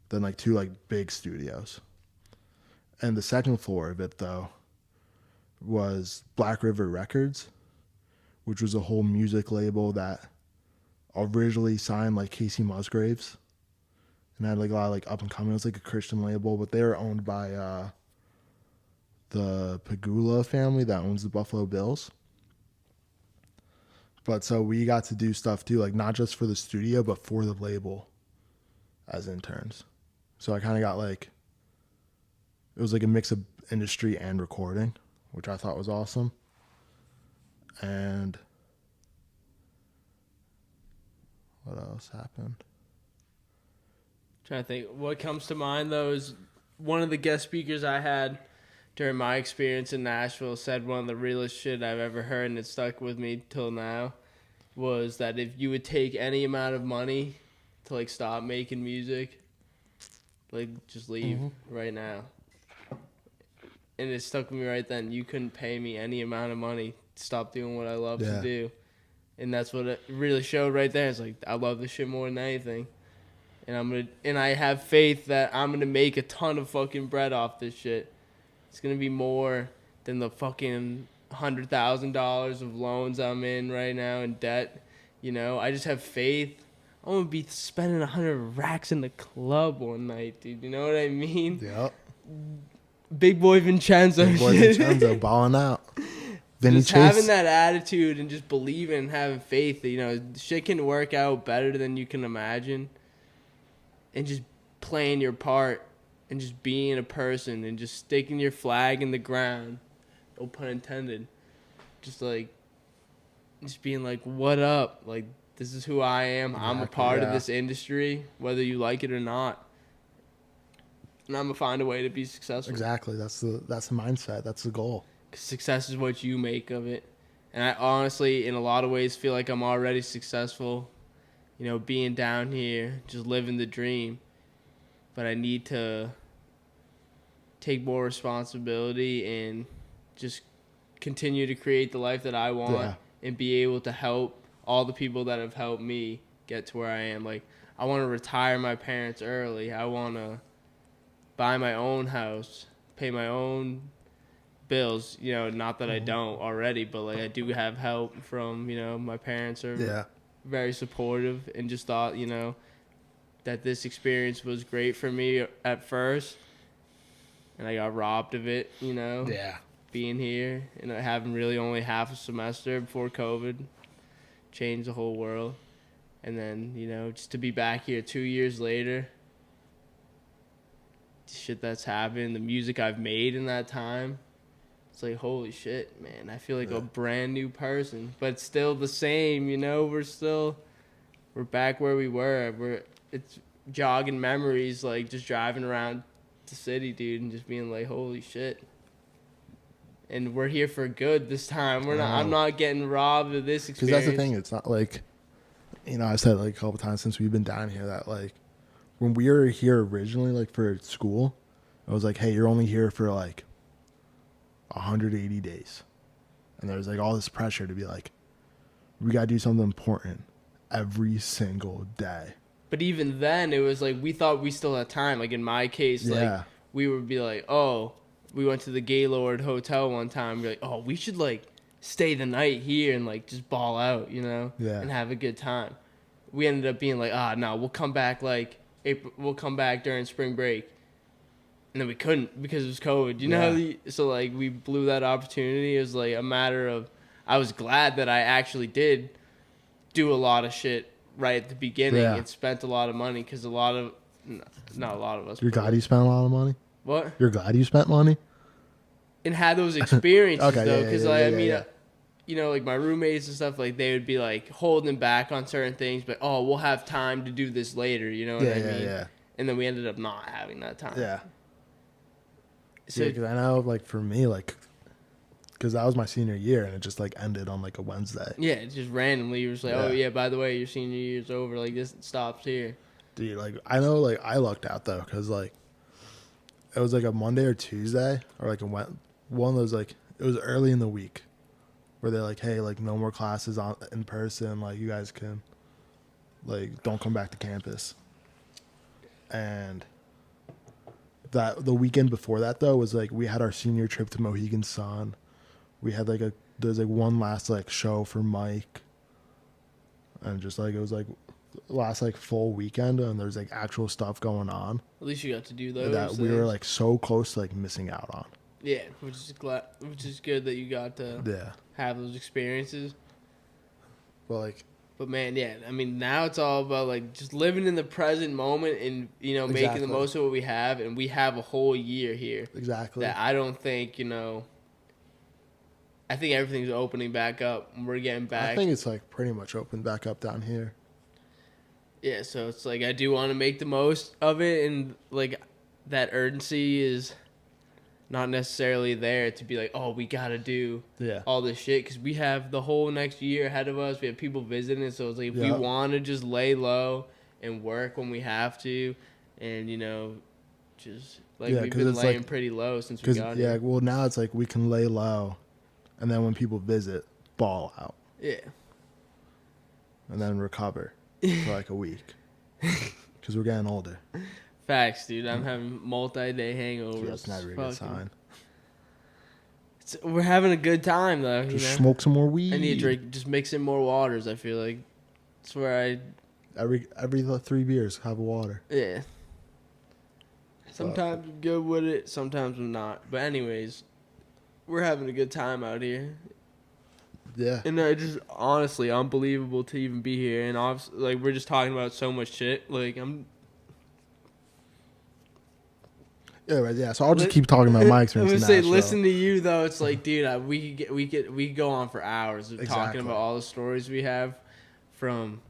Then like 2 like big studios. And the second floor of it though was Black River Records, which was a whole music label that originally signed like Casey Musgraves and had like a lot of like up and coming. It was like a Christian label, but they were owned by the Pagula family that owns the Buffalo Bills. But so we got to do stuff too, like not just for the studio, but for the label as interns. So I kind of got like, it was like a mix of industry and recording, which I thought was awesome. And what else happened? Trying to think. What comes to mind though is one of the guest speakers I had during my experience in Nashville said one of the realest shit I've ever heard, and it stuck with me till now, was that if you would take any amount of money to like stop making music, like just leave right now. And it stuck with me right then. You couldn't pay me any amount of money to stop doing what I love to do. And that's what it really showed right there. It's like, I love this shit more than anything. And I have faith that I'm gonna make a ton of fucking bread off this shit. It's gonna be more than the fucking $100,000 of loans I'm in right now in debt. You know, I just have faith. I'm gonna be spending 100 racks in the club one night, dude. You know what I mean? Yep. Big boy Vincenzo. Big boy Chenzo balling out. Vinny just Chase. having that attitude and just believing and having faith that, you know, shit can work out better than you can imagine. And just playing your part and just being a person and just sticking your flag in the ground. No pun intended. Just being like, what up? Like, this is who I am. Exactly, I'm a part of this industry, whether you like it or not. And I'm going to find a way to be successful. Exactly. That's the mindset. That's the goal. 'Cause success is what you make of it. And I honestly, in a lot of ways, feel like I'm already successful. You know, being down here, just living the dream. But I need to take more responsibility and just continue to create the life that I want and be able to help all the people that have helped me get to where I am. Like, I want to retire my parents early. I want to buy my own house, pay my own bills. You know, not that I don't already, but like I do have help from, you know, my parents are very supportive and just thought, you know, that this experience was great for me at first. And I got robbed of it, you know. Yeah. Being here and having really only half a semester before COVID changed the whole world. And then, you know, just to be back here 2 years later, shit that's happened, the music I've made in that time, it's like, holy shit, man. I feel like a brand new person, but still the same, you know. We're back where we were. It's jogging memories, like just driving around the city, dude, and just being like, holy shit. And we're here for good this time. I'm not getting robbed of this experience. Because that's the thing. It's not like, you know, I've said like a couple times since we've been down here that like when we were here originally, like for school, it was like, hey, you're only here for like 180 days. And there's like all this pressure to be like, we got to do something important every single day. But even then, it was like we thought we still had time. Like in my case, like we would be like, oh, we went to the Gaylord Hotel one time. We're like, oh, we should like stay the night here and like just ball out, you know, and have a good time. We ended up being like, no, we'll come back like April. We'll come back during spring break, and then we couldn't because it was COVID. You know, so like we blew that opportunity. It was like a matter of I was glad that I actually did do a lot of shit right at the beginning and spent a lot of money because not a lot of us. You're glad you spent a lot of money? What? You're glad you spent money? And had those experiences though, because I mean, you know, like my roommates and stuff, like they would be like holding back on certain things, but we'll have time to do this later. You know what I mean? Yeah. And then we ended up not having that time. Yeah. So because I know, like for me, like because that was my senior year, and it just like ended on like a Wednesday. Yeah, just randomly you were just like, oh yeah, by the way, your senior year's over. Like this stops here. Dude, like I know, like I lucked out though, because like it was like a Monday or Tuesday, or like one of those, like it was early in the week, where they're like, hey, like no more classes on in person, like you guys can, like don't come back to campus. And that the weekend before that though was like we had our senior trip to Mohegan Sun. We had like there's like one last like show for Mike, and just like it was like last like full weekend, and there's like actual stuff going on At least you got to do those. that we were like so close to like missing out on. Yeah, which is good that you got to have those experiences. But man, yeah, I mean, now it's all about like just living in the present moment and making the most of what we have, and we have a whole year here. Exactly. That I don't think I think everything's opening back up. We're getting back. I think it's like pretty much open back up down here. Yeah, so it's like I do want to make the most of it, and like that urgency is not necessarily there to be like, oh, we got to do all this shit, because we have the whole next year ahead of us. We have people visiting, so it's like if we want to just lay low and work when we have to, and just like we've been laying like, pretty low since we got here. Yeah, well now it's like we can lay low, and then when people visit, ball out. Yeah. And then recover for like a week, because we're getting older. Facts, dude. I'm having multi-day hangovers. That's never a good sign. We're having a good time, though. Just smoke some more weed. I need to drink. Just mix in more waters, I feel like. That's where I... Every 3 beers, have a water. Yeah. Sometimes I'm good with it. Sometimes I'm not. But anyways, we're having a good time out here. Yeah. And I just, honestly, unbelievable to even be here. And obviously, like, we're just talking about so much shit. Like, I'm... Yeah, right. Yeah, so I'll just keep talking about my experience. I would say, listen to you though. It's like, dude, we go on for hours of talking about all the stories we have from.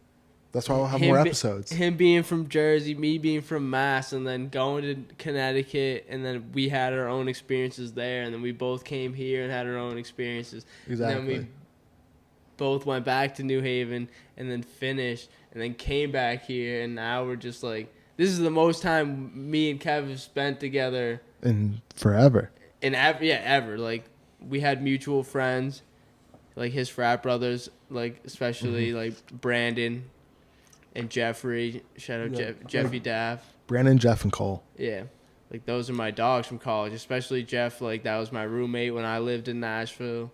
That's why we'll have more episodes. Him being from Jersey, me being from Mass, and then going to Connecticut, and then we had our own experiences there, and then we both came here and had our own experiences. Exactly. And then we both went back to New Haven, and then finished, and then came back here, and now we're just like. This is the most time me and Kev have spent together. In forever. Ever. Like, we had mutual friends, like his frat brothers, like, especially, like, Brandon and Jeffrey. Shout out Jeffy Daff. Brandon, Jeff, and Cole. Yeah. Like, those are my dogs from college, especially Jeff. Like, that was my roommate when I lived in Nashville.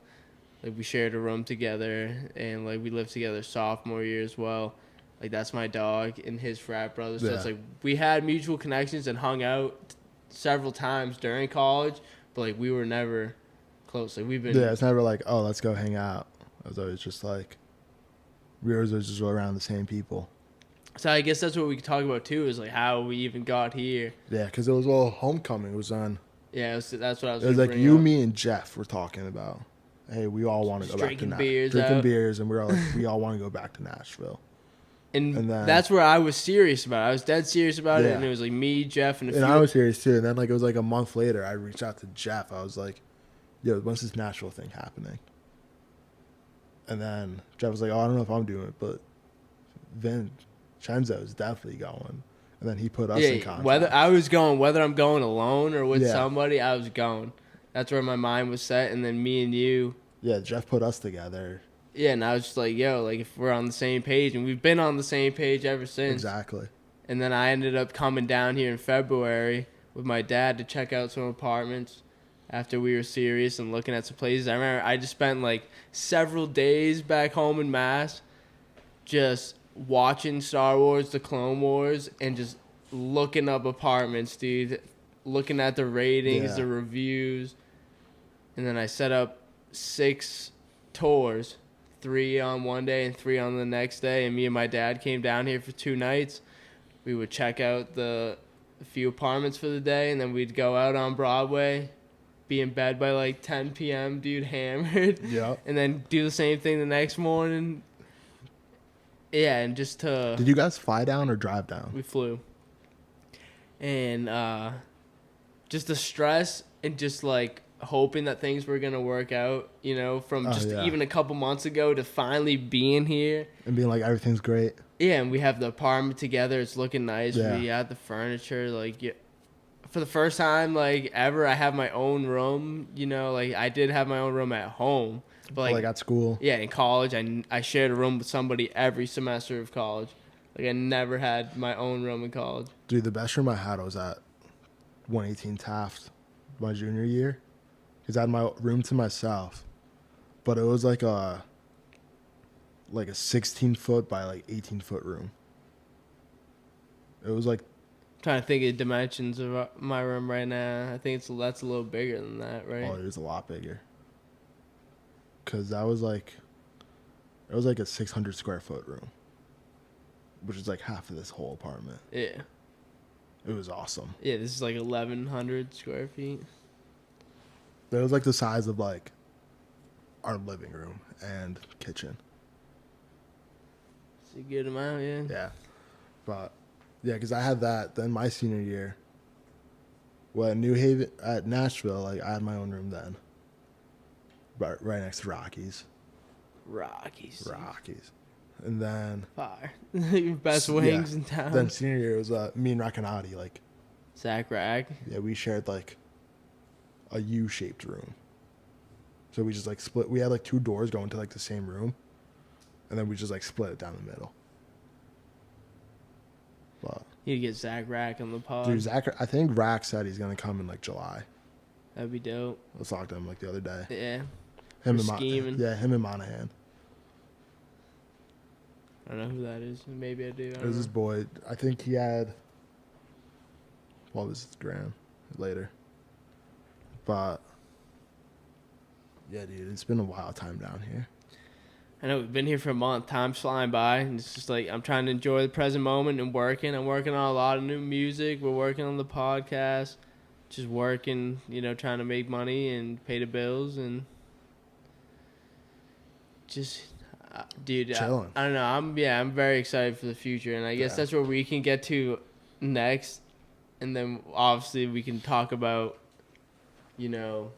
Like, we shared a room together, and, like, we lived together sophomore year as well. Like, that's my dog and his frat brothers. So it's like we had mutual connections and hung out several times during college, but, like, we were never close. Like, we've been... Yeah, it's never like, oh, let's go hang out. It was always just like, we were just around the same people. So I guess that's what we could talk about, too, is, like, how we even got here. Yeah, because it was all homecoming. It was on... Yeah, that's what I was It was like you, me, and Jeff were talking about, hey, we all want to go back to Nashville. Drinking beers, and we're all like, we all want to go back to Nashville. And then, that's where I was serious about it. I was dead serious about it, and it was like me, Jeff, and a few. And I was serious too. And then like it was like a month later, I reached out to Jeff. I was like, "Yo, when's this Nashville thing happening?" And then Jeff was like, "Oh, I don't know if I'm doing it, but Chenzo is definitely going." And then he put us in contact. Whether I'm going alone or with somebody, I was going. That's where my mind was set. And then me and you. Yeah, Jeff put us together. Yeah, and I was just like, yo, like, if we're on the same page, and we've been on the same page ever since. Exactly. And then I ended up coming down here in February with my dad to check out some apartments after we were serious and looking at some places. I remember I just spent, like, several days back home in Mass just watching Star Wars, The Clone Wars, and just looking up apartments, dude. Looking at the ratings, the reviews. And then I set up 6 tours. 3 on one day and 3 on the next day, and me and my dad came down here for 2 nights. We would check out a few apartments for the day, and then we'd go out on Broadway, be in bed by like 10 p.m., dude, hammered. Yeah. And then do the same thing the next morning. Yeah, and just to... Did you guys fly down or drive down? We flew. And just the stress and just like hoping that things were gonna work out, you know, from just yeah. even a couple months ago to finally being here. And being like, everything's great. Yeah, and we have the apartment together. It's looking nice. Yeah. We have the furniture. Like, yeah, for the first time, like, ever, I have my own room. You know, like, I did have my own room at home. But, Like at school. yeah, in college, I shared a room with somebody every semester of college. Like, I never had my own room in college. Dude, the best room I had was at 118 Taft my junior year. Because I had my room to myself. But it was like a 16-foot by like 18-foot room. It was like, I'm trying to think of the dimensions of my room right now. I think that's a little bigger than that, right? oh, it was a lot bigger. Because that was like, it was like a 600 square foot room. Which is like half of this whole apartment. Yeah. It was awesome. Yeah, this is like 1,100 square feet. It was like the size of like our living room and kitchen. It's a good amount, yeah. Yeah. But, yeah, because I had that. Then my senior year, well, at New Haven, at Nashville, like, I had my own room then. Right next to Rockies. Rockies. And then... Fire. Best wings in town. Then senior year was me and Rakanati, like... Zach Rag. Yeah, we shared, like, a U-shaped room. So we just, like, split... We had, like, 2 doors going to, like, the same room. And then we just, like, split it down the middle. But... You get Zach Rack on the pod. Dude, I think Rack said he's going to come in, like, July. That'd be dope. I was talking to him, like, the other day. Yeah. Him scheming. him and Monahan. I don't know who that is. Maybe I do. It was his boy. I think he had... What was his gram? Later. But... Yeah, dude, it's been a wild time down here. I know we've been here for a month. Time's flying by. And it's just like I'm trying to enjoy the present moment and working. I'm working on a lot of new music. We're working on the podcast. Just working, you know, trying to make money and pay the bills and just... Dude, Chilling. I don't know. I'm very excited for the future, and I guess that's where we can get to next, and then obviously we can talk about, you know,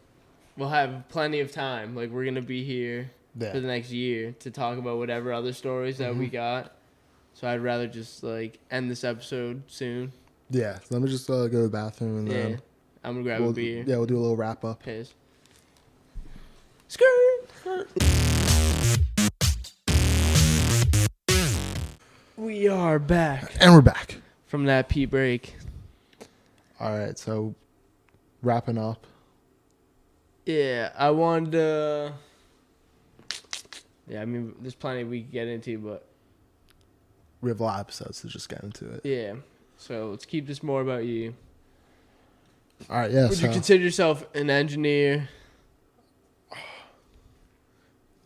we'll have plenty of time. Like, we're gonna be here for the next year to talk about whatever other stories that we got. So I'd rather just like end this episode soon. Yeah, so let me just go to the bathroom and then I'm gonna grab a beer. Yeah, we'll do a little wrap up. Piss. Skirt. We are back. And we're back. From that pee break. All right, so wrapping up. Yeah, I wanted to... Yeah, I mean, there's plenty we can get into, but... We have a lot of episodes to just get into it. Yeah, so let's keep this more about you. All right, yeah. Would you consider yourself an engineer?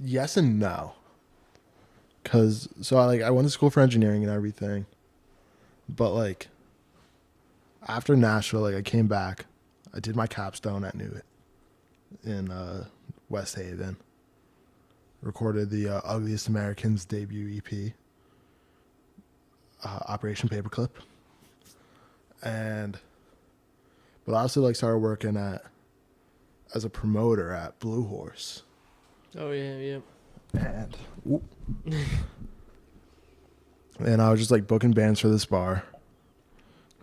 Yes and no. Cause I went to school for engineering and everything, but like after Nashville, like I came back, I did my capstone at Newett in West Haven. Recorded the Ugliest Americans debut EP, Operation Paperclip, but I also like started working as a promoter at Blue Horse. Oh yeah. And I was just like booking bands for this bar,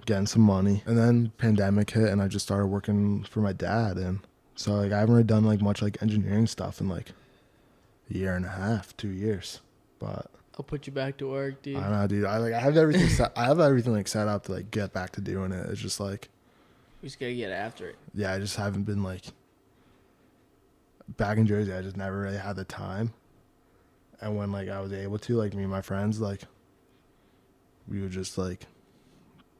getting some money, and then pandemic hit, and I just started working for my dad, and so like I haven't really done like much like engineering stuff in like a year and a half, 2 years, but I'll put you back to work, dude. I don't know, dude. I have everything set. I have everything like set up to like get back to doing it. It's just like We just gotta get after it. yeah, I just haven't been like back in Jersey. I just never really had the time. And when like I was able to, like me and my friends, like we would just like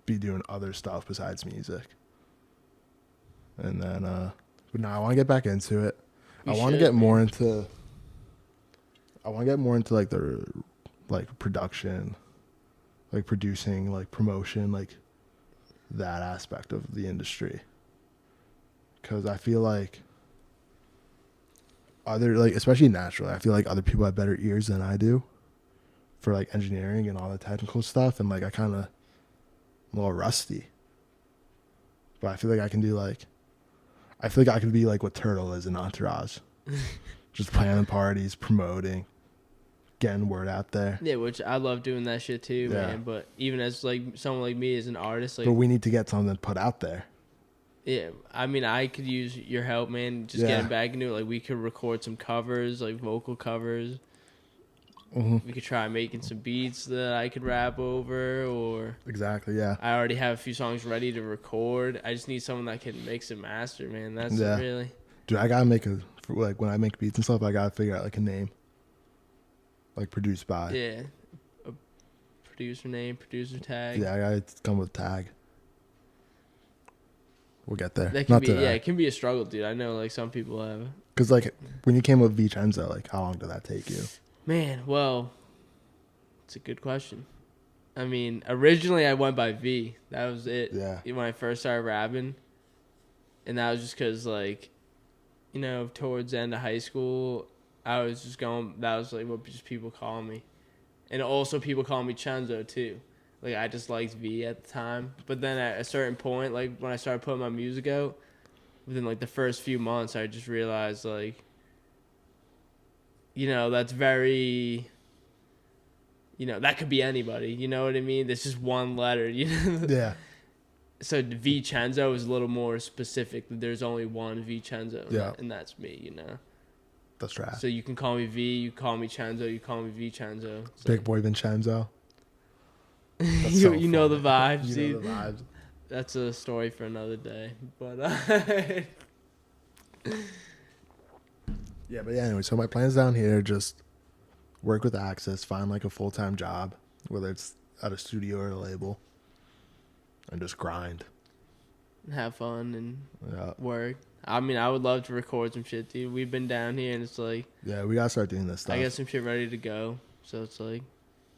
be doing other stuff besides music. And then but now I want to get back into it. I want to get more into like the like production, like producing, like promotion, like that aspect of the industry. Cuz I feel like especially naturally, I feel like other people have better ears than I do for like engineering and all the technical stuff, and like I'm a little rusty. But I feel like I can do like I feel like I could be like what Turtle is in Entourage. Just planning parties, promoting, getting word out there. Yeah, which I love doing that shit too, Yeah. man. But even as like someone like me as an artist, like, But we need to get something put out there. yeah, I mean, I could use your help, man. Just Yeah. getting back into it. Like, we could record some covers, like vocal covers. Mm-hmm. We could try making some beats that I could rap over, or Exactly, yeah. I already have a few songs ready to record. I just need someone that can mix and master, man. That's Yeah. really. Dude, I gotta make like when I make beats and stuff, I gotta figure out like a name. Like produced by. Yeah. A producer name, producer tag. Yeah, I gotta come with a tag. We'll get there. That can be, yeah, it can be a struggle, dude. I know, like, some people have. Because, like, when you came with Chenzo, like, how long did that take you? Man, well, it's a good question. I mean, originally I went by V. That was it. Yeah. When I first started rapping. And that was just because, like, you know, towards the end of high school, I was just going, that was, like, what just people call me. And also people call me Chenzo, too. Like, I just liked V at the time. But then at a certain point, like, when I started putting my music out, within, like, the first few months, I just realized, like, you know, that's very, you know, that could be anybody. You know what I mean? There's just one letter, you know? Yeah. So V Chenzo is a little more specific. There's only one V Chenzo, Yeah. and that's me, you know? That's right. So you can call me V, you call me Chenzo, you call me V Chenzo. So Big boy Vincenzo. you know the vibes, You dude. know the vibes. That's a story for another day. But Yeah, but yeah, anyway, so my plans down here just work with Access, find like a full-time job, whether it's at a studio or a label, and just grind. have fun and Yeah. work. I mean, I would love to record some shit, dude. We've been down here, and it's like, Yeah, we gotta start doing this stuff. I got some shit ready to go. So it's like,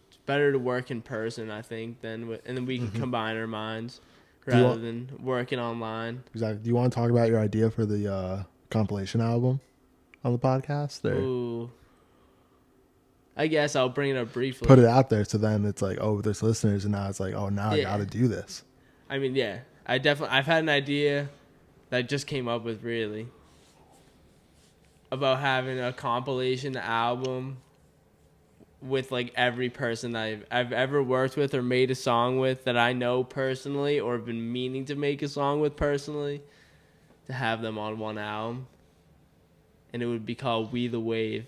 it's better to work in person, I think, and then we can combine our minds rather than working online. Exactly. Do you want to talk about your idea for the compilation album on the podcast? Or Ooh. I guess I'll bring it up briefly. put it out there so then it's like, oh, there's listeners, and now it's like, oh, now I Yeah. gotta do this. I mean, yeah. I've had an idea that I just came up with, really, about having a compilation album with, like, every person that I've ever worked with or made a song with that I know personally or have been meaning to make a song with personally, to have them on one album. And it would be called We the Wave.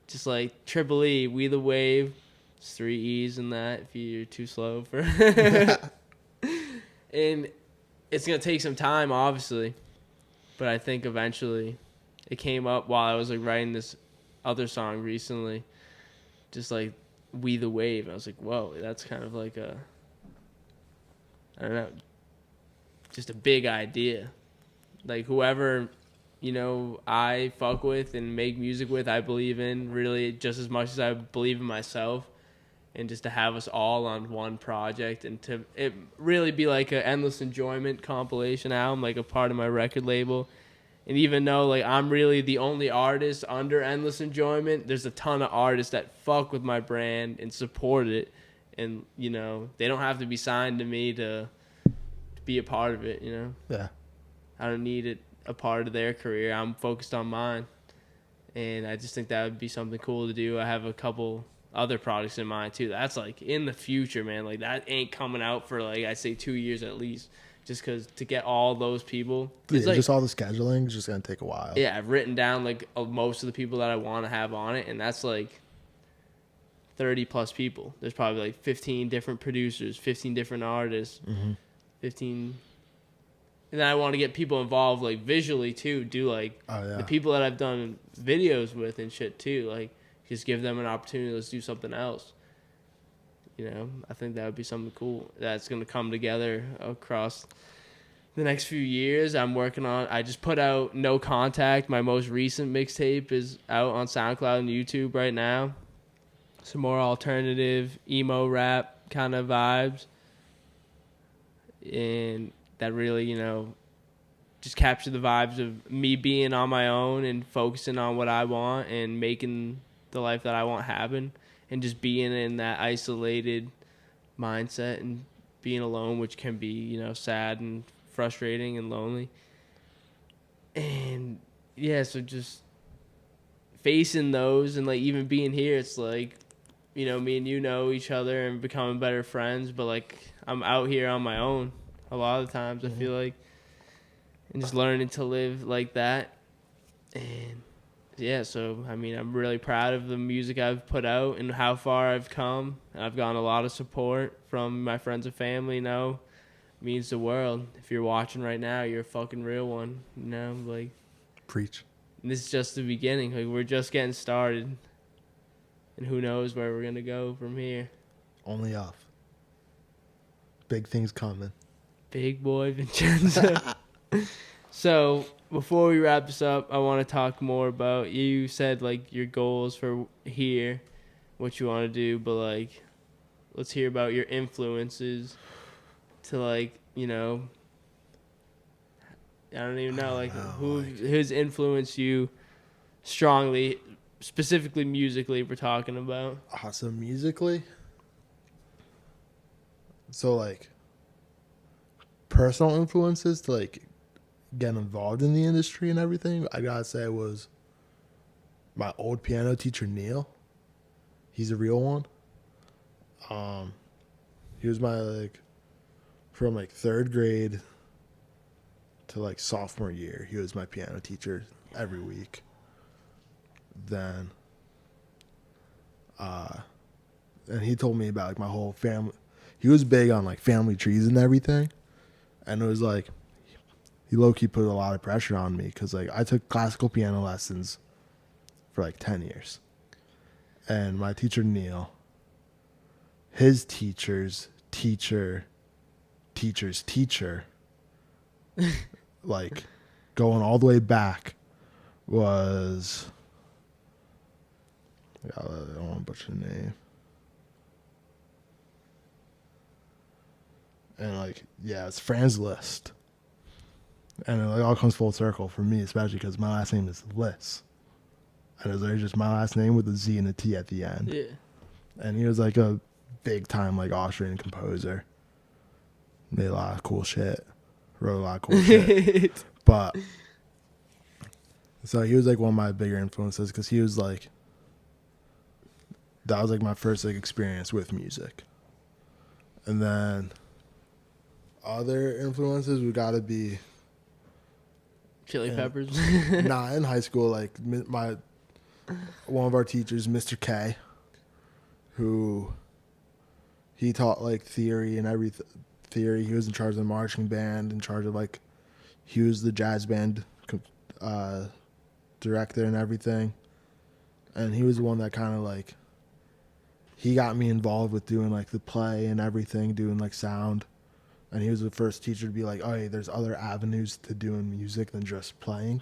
Just like Triple E, We the Wave. It's 3 E's in that if you're too slow for And it's going to take some time, obviously. But I think eventually it came up while I was like writing this other song recently. Just like We the Wave. I was like, whoa, that's kind of like a, I don't know, just a big idea. Like whoever, you know, I fuck with and make music with, I believe in really just as much as I believe in myself. And just to have us all on one project and to it really be like an Endless Enjoyment compilation album, like a part of my record label. And even though like I'm really the only artist under Endless Enjoyment, there's a ton of artists that fuck with my brand and support it. And, you know, they don't have to be signed to me to be a part of it, you know? Yeah. I don't need it a part of their career. I'm focused on mine. And I just think that would be something cool to do. I have a couple other products in mind too. That's like in the future, man. Like that ain't coming out for like I say 2 years at least. Just because to get all those people, Yeah, like, just all the scheduling is just gonna take a while. Yeah, I've written down like most of the people that I want to have on it, and that's like 30 plus people. There's probably like 15 different producers, 15 different artists, 15. And then I want to get people involved like visually too. Do like the people that I've done videos with and shit too. Like just give them an opportunity. Let's do something else. You know, I think that would be something cool that's going to come together across the next few years. I'm working on, I just put out No Contact. My most recent mixtape is out on SoundCloud and YouTube right now. Some more alternative emo rap kind of vibes. And that really, you know, just capture the vibes of me being on my own and focusing on what I want and making the life that I want happen. And just being in that isolated mindset and being alone, which can be, you know, sad and frustrating and lonely. And yeah, so just facing those and like even being here, it's like, you know, me and you know each other and becoming better friends, but like I'm out here on my own a lot of the times, I feel like, and just learning to live like that. And yeah, so I mean, I'm really proud of the music I've put out and how far I've come. I've gotten a lot of support from my friends and family. You know, it means the world. If you're watching right now, you're a fucking real one. You know, like, Preach. this is just the beginning. Like, we're just getting started, and who knows where we're gonna go from here. Only up. Big things coming. Big boy Vincenzo. So before we wrap this up, I want to talk more about, you said like your goals for here, what you want to do, but like let's hear about your influences to, like, you know, I don't even know, like who has influenced you strongly, specifically musically we're talking about. Awesome musically. So like personal influences to like get involved in the industry and everything, I gotta say was my old piano teacher Neil. He's a real one. He was my like from like third grade to like sophomore year. He was my piano teacher every week. Then, and he told me about like my whole family. He was big on like family trees and everything, and it was like he low-key put a lot of pressure on me because like I took classical piano lessons for like 10 years, and my teacher Neil, his teacher's teacher, like going all the way back was, I don't want to butcher the name. And like, yeah, it's Franz Liszt. And it like all comes full circle for me, especially because my last name is Liss. And it's literally just my last name with a Z and a T at the end. Yeah. And he was like a big time like Austrian composer. Made a lot of cool shit. Wrote a lot of cool shit. But so he was like one of my bigger influences because he was like, that was like my first like experience with music. And then other influences would gotta be Chili Peppers. nah, in high school, like one of our teachers, Mr. K, who he taught like theory and everything. Theory. He was in charge of the marching band, in charge of like, he was the jazz band director and everything. And he was the one that kind of like, he got me involved with doing like the play and everything, doing like sound. And he was the first teacher to be like, oh, hey, there's other avenues to doing music than just playing.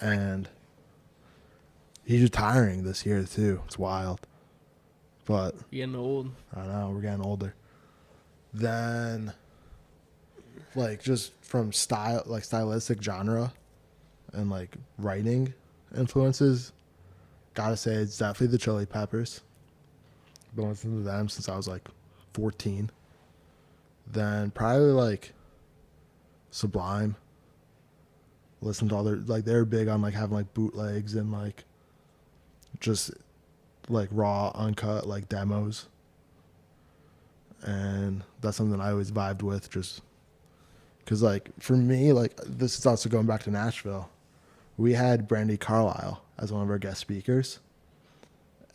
And he's retiring this year too. It's wild. But You're getting old. I don't know, we're getting older. Then like just from style, like stylistic genre and like writing influences, gotta say it's definitely the Chili Peppers. Been listening to them since I was like 14. Then probably like Sublime. Listen to all their, like they're big on like having like bootlegs and like just like raw uncut like demos. And that's something I always vibed with, just because like for me, like this is also going back to Nashville. We had Brandy Carlisle as one of our guest speakers.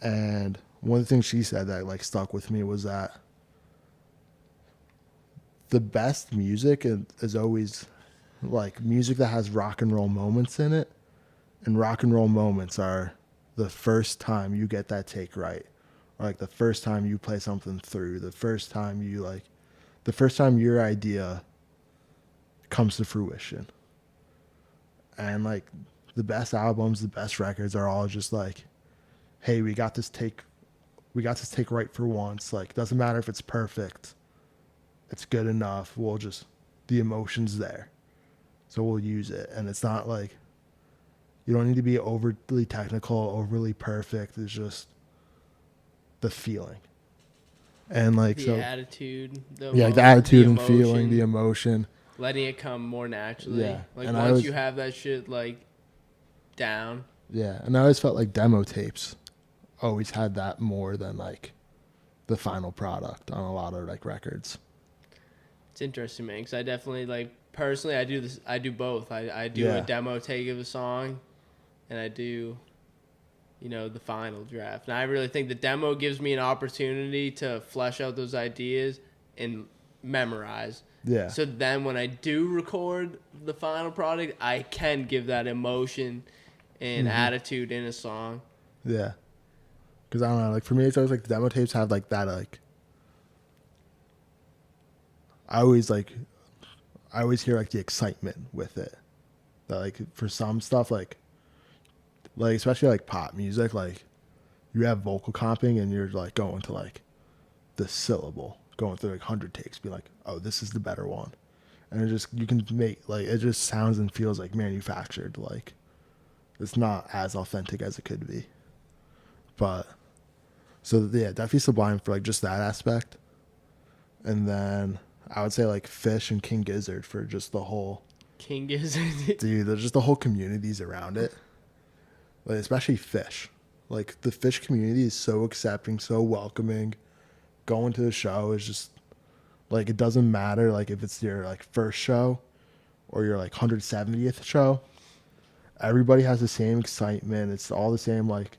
And one of the things she said that like stuck with me was that the best music is always like music that has rock and roll moments in it. And rock and roll moments are the first time you get that take right. Or like the first time you play something through, the first time your idea comes to fruition. And like the best albums, the best records are all just like, hey, we got this take right for once. Like, doesn't matter if it's perfect. It's good enough. The emotion's there. So we'll use it. And it's not like, you don't need to be overly technical, overly perfect. It's just the feeling. And like, the so attitude. the attitude and feeling, the emotion. letting it come more naturally. Yeah. Like And once you have that shit like down. Yeah, and I always felt like demo tapes always had that more than like the final product on a lot of like records. It's interesting, man, because I definitely like personally I do this. I do both. I do a demo take of a song, and I do, the final draft. And I really think the demo gives me an opportunity to flesh out those ideas and memorize. Yeah. So then when I do record the final product, I can give that emotion and attitude in a song. Yeah. Because I don't know, like for me, it's always like the demo tapes have like that, like, I always hear like the excitement with it. That like for some stuff, like especially like pop music, like you have vocal comping and you're like going to like the syllable, going through like 100 takes, be like, oh, this is the better one. And it just, you can make like, it just sounds and feels like manufactured. Like it's not as authentic as it could be. But so yeah, definitely Sublime for like just that aspect. And then I would say like Fish and King Gizzard for just the whole King Gizzard. Dude, there's just the whole communities around it. Like especially Fish. Like the Fish community is so accepting, so welcoming. Going to the show is just like, it doesn't matter like if it's your like first show or your like 170th show. Everybody has the same excitement. It's all the same, like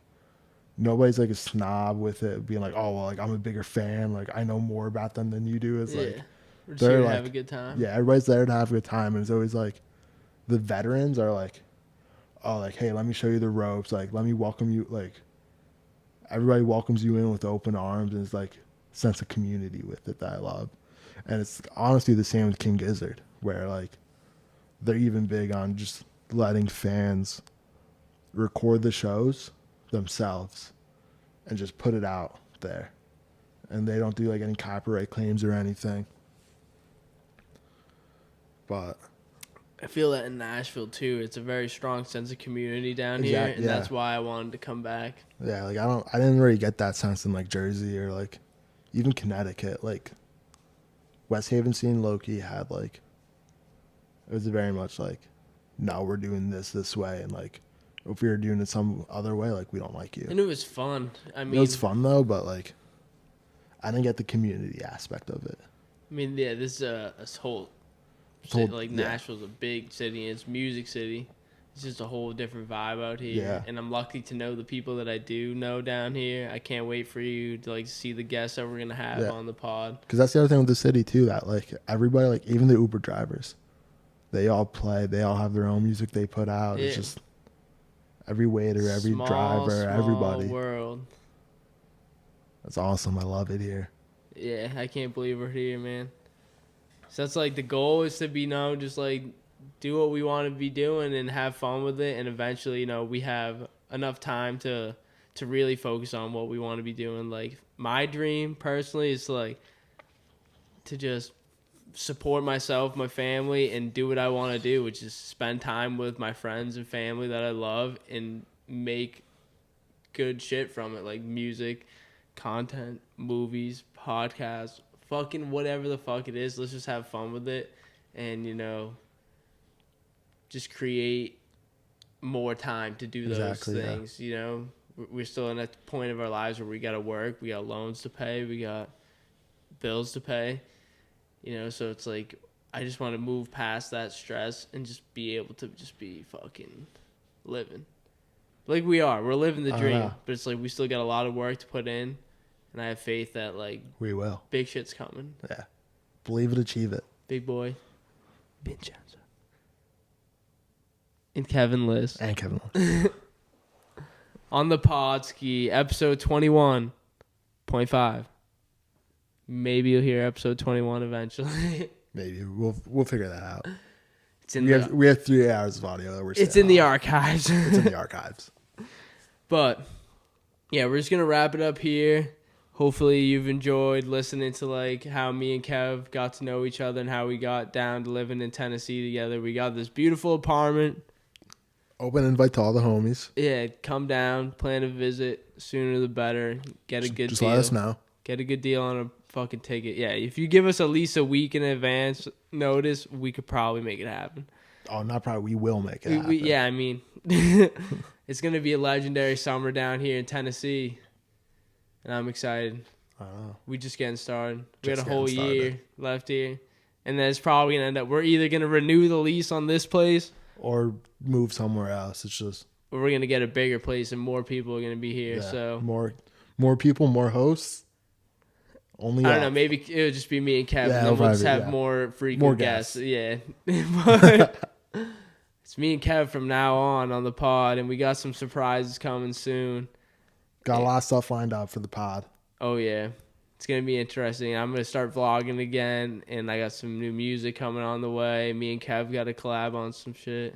nobody's like a snob with it, being like, oh well, like I'm a bigger fan, like I know more about them than you do. It's like we're just here to have a good time. Yeah, everybody's there to have a good time, and it's always like the veterans are like, oh, like, hey, let me show you the ropes, like let me welcome you, like everybody welcomes you in with open arms, and it's like a sense of community with it that I love. And it's honestly the same with King Gizzard, where like they're even big on just letting fans record the shows themselves and just put it out there, and they don't do like any copyright claims or anything. But I feel that in Nashville too. It's a very strong sense of community down here, and that's why I wanted to come back. Yeah, like I didn't really get that sense in like Jersey or like even Connecticut. Like West Haven scene low-key had like, it was very much like, no, we're doing this way, and like if we were doing it some other way, like we don't like you. And it was fun. I mean, it was fun though, but like I didn't get the community aspect of it. I mean, yeah, this is a whole city, like Nashville's a big city. It's music city. It's just a whole different vibe out here. Yeah. And I'm lucky to know the people that I do know down here. I can't wait for you to like see the guests that we're gonna have on the pod. Because that's the other thing with the city too, that like everybody, like even the Uber drivers, they all play. They all have their own music they put out. Yeah. It's just every waiter, every driver, everybody. World. That's awesome. I love it here. Yeah, I can't believe we're here, man. So that's like the goal is to be just like do what we want to be doing and have fun with it, and eventually we have enough time to really focus on what we want to be doing. Like my dream personally is like to just support myself, my family, and do what I want to do, which is spend time with my friends and family that I love and make good shit from it, like music, content, movies, podcasts, fucking whatever the fuck it is. Let's just have fun with it and just create more time to do those things. Yeah. We're still in a point of our lives where we got to work, we got loans to pay, we got bills to pay, so it's like I just want to move past that stress and just be able to just be fucking living like we're living the dream. But it's like we still got a lot of work to put in, and I have faith that like we will. Big shit's coming. Yeah, believe it, achieve it. Big boy, Ben Chenzo, and Kevin Liss. On the podskeee, episode 21.5. Maybe you'll hear episode 21 eventually. Maybe we'll figure that out. It's in we have 3 hours of audio that we're. It's in the archives. It's in the archives. But yeah, we're just gonna wrap it up here. Hopefully you've enjoyed listening to like how me and Kev got to know each other and how we got down to living in Tennessee together. We got this beautiful apartment. Open invite to all the homies. Yeah, come down, plan a visit, sooner the better. Get a good deal. Just let us know. Get a good deal on a fucking ticket. Yeah, if you give us at least a week in advance notice, we could probably make it happen. Oh, not probably. We will make it happen. Yeah, I mean, it's gonna be a legendary summer down here in Tennessee, and I'm excited. I don't know. We just getting started. We Just got a whole getting started. year left here, and then it's probably gonna end up. We're either gonna renew the lease on this place, Or move somewhere else. It's just or we're gonna get a bigger place, and more people are gonna be here. So more people, more hosts. Only I don't know. Maybe it'll just be me and Kevin. Yeah, and then we'll just probably, have more frequent More guests. guests. Yeah, but it's me and Kev from now on the pod, and we got some surprises coming soon. Got a lot of stuff lined up for the pod. Oh yeah, it's gonna be interesting. I'm gonna start vlogging again, and I got some new music coming on the way. Me and Kev got a collab on some shit.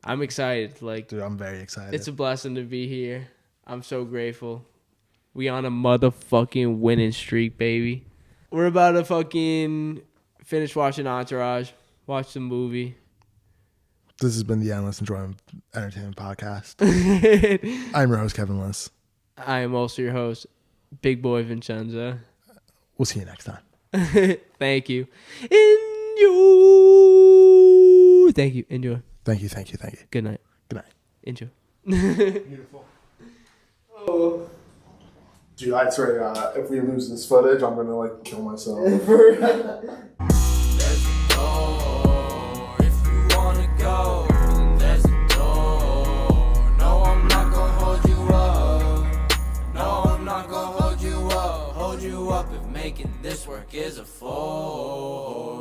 I'm excited. Like, Dude, I'm very excited. it's a blessing to be here. I'm so grateful. We on a motherfucking winning streak, baby. We're about to fucking finish watching Entourage, watch the movie. This has been the Endless Enjoyment Entertainment Podcast. I'm your host, Kevin Liss. I am also your host, Big Boy Vincenzo. We'll see you next time. Thank you. Enjoy. Thank you. Enjoy. Thank you. Good night. Good night. Enjoy. Beautiful. Oh. Dude, I swear, if we lose this footage, I'm gonna like kill myself. There's a door. If you wanna go, then there's a door. No, I'm not gonna hold you up. No, I'm not gonna hold you up. Hold you up if making this work is a force.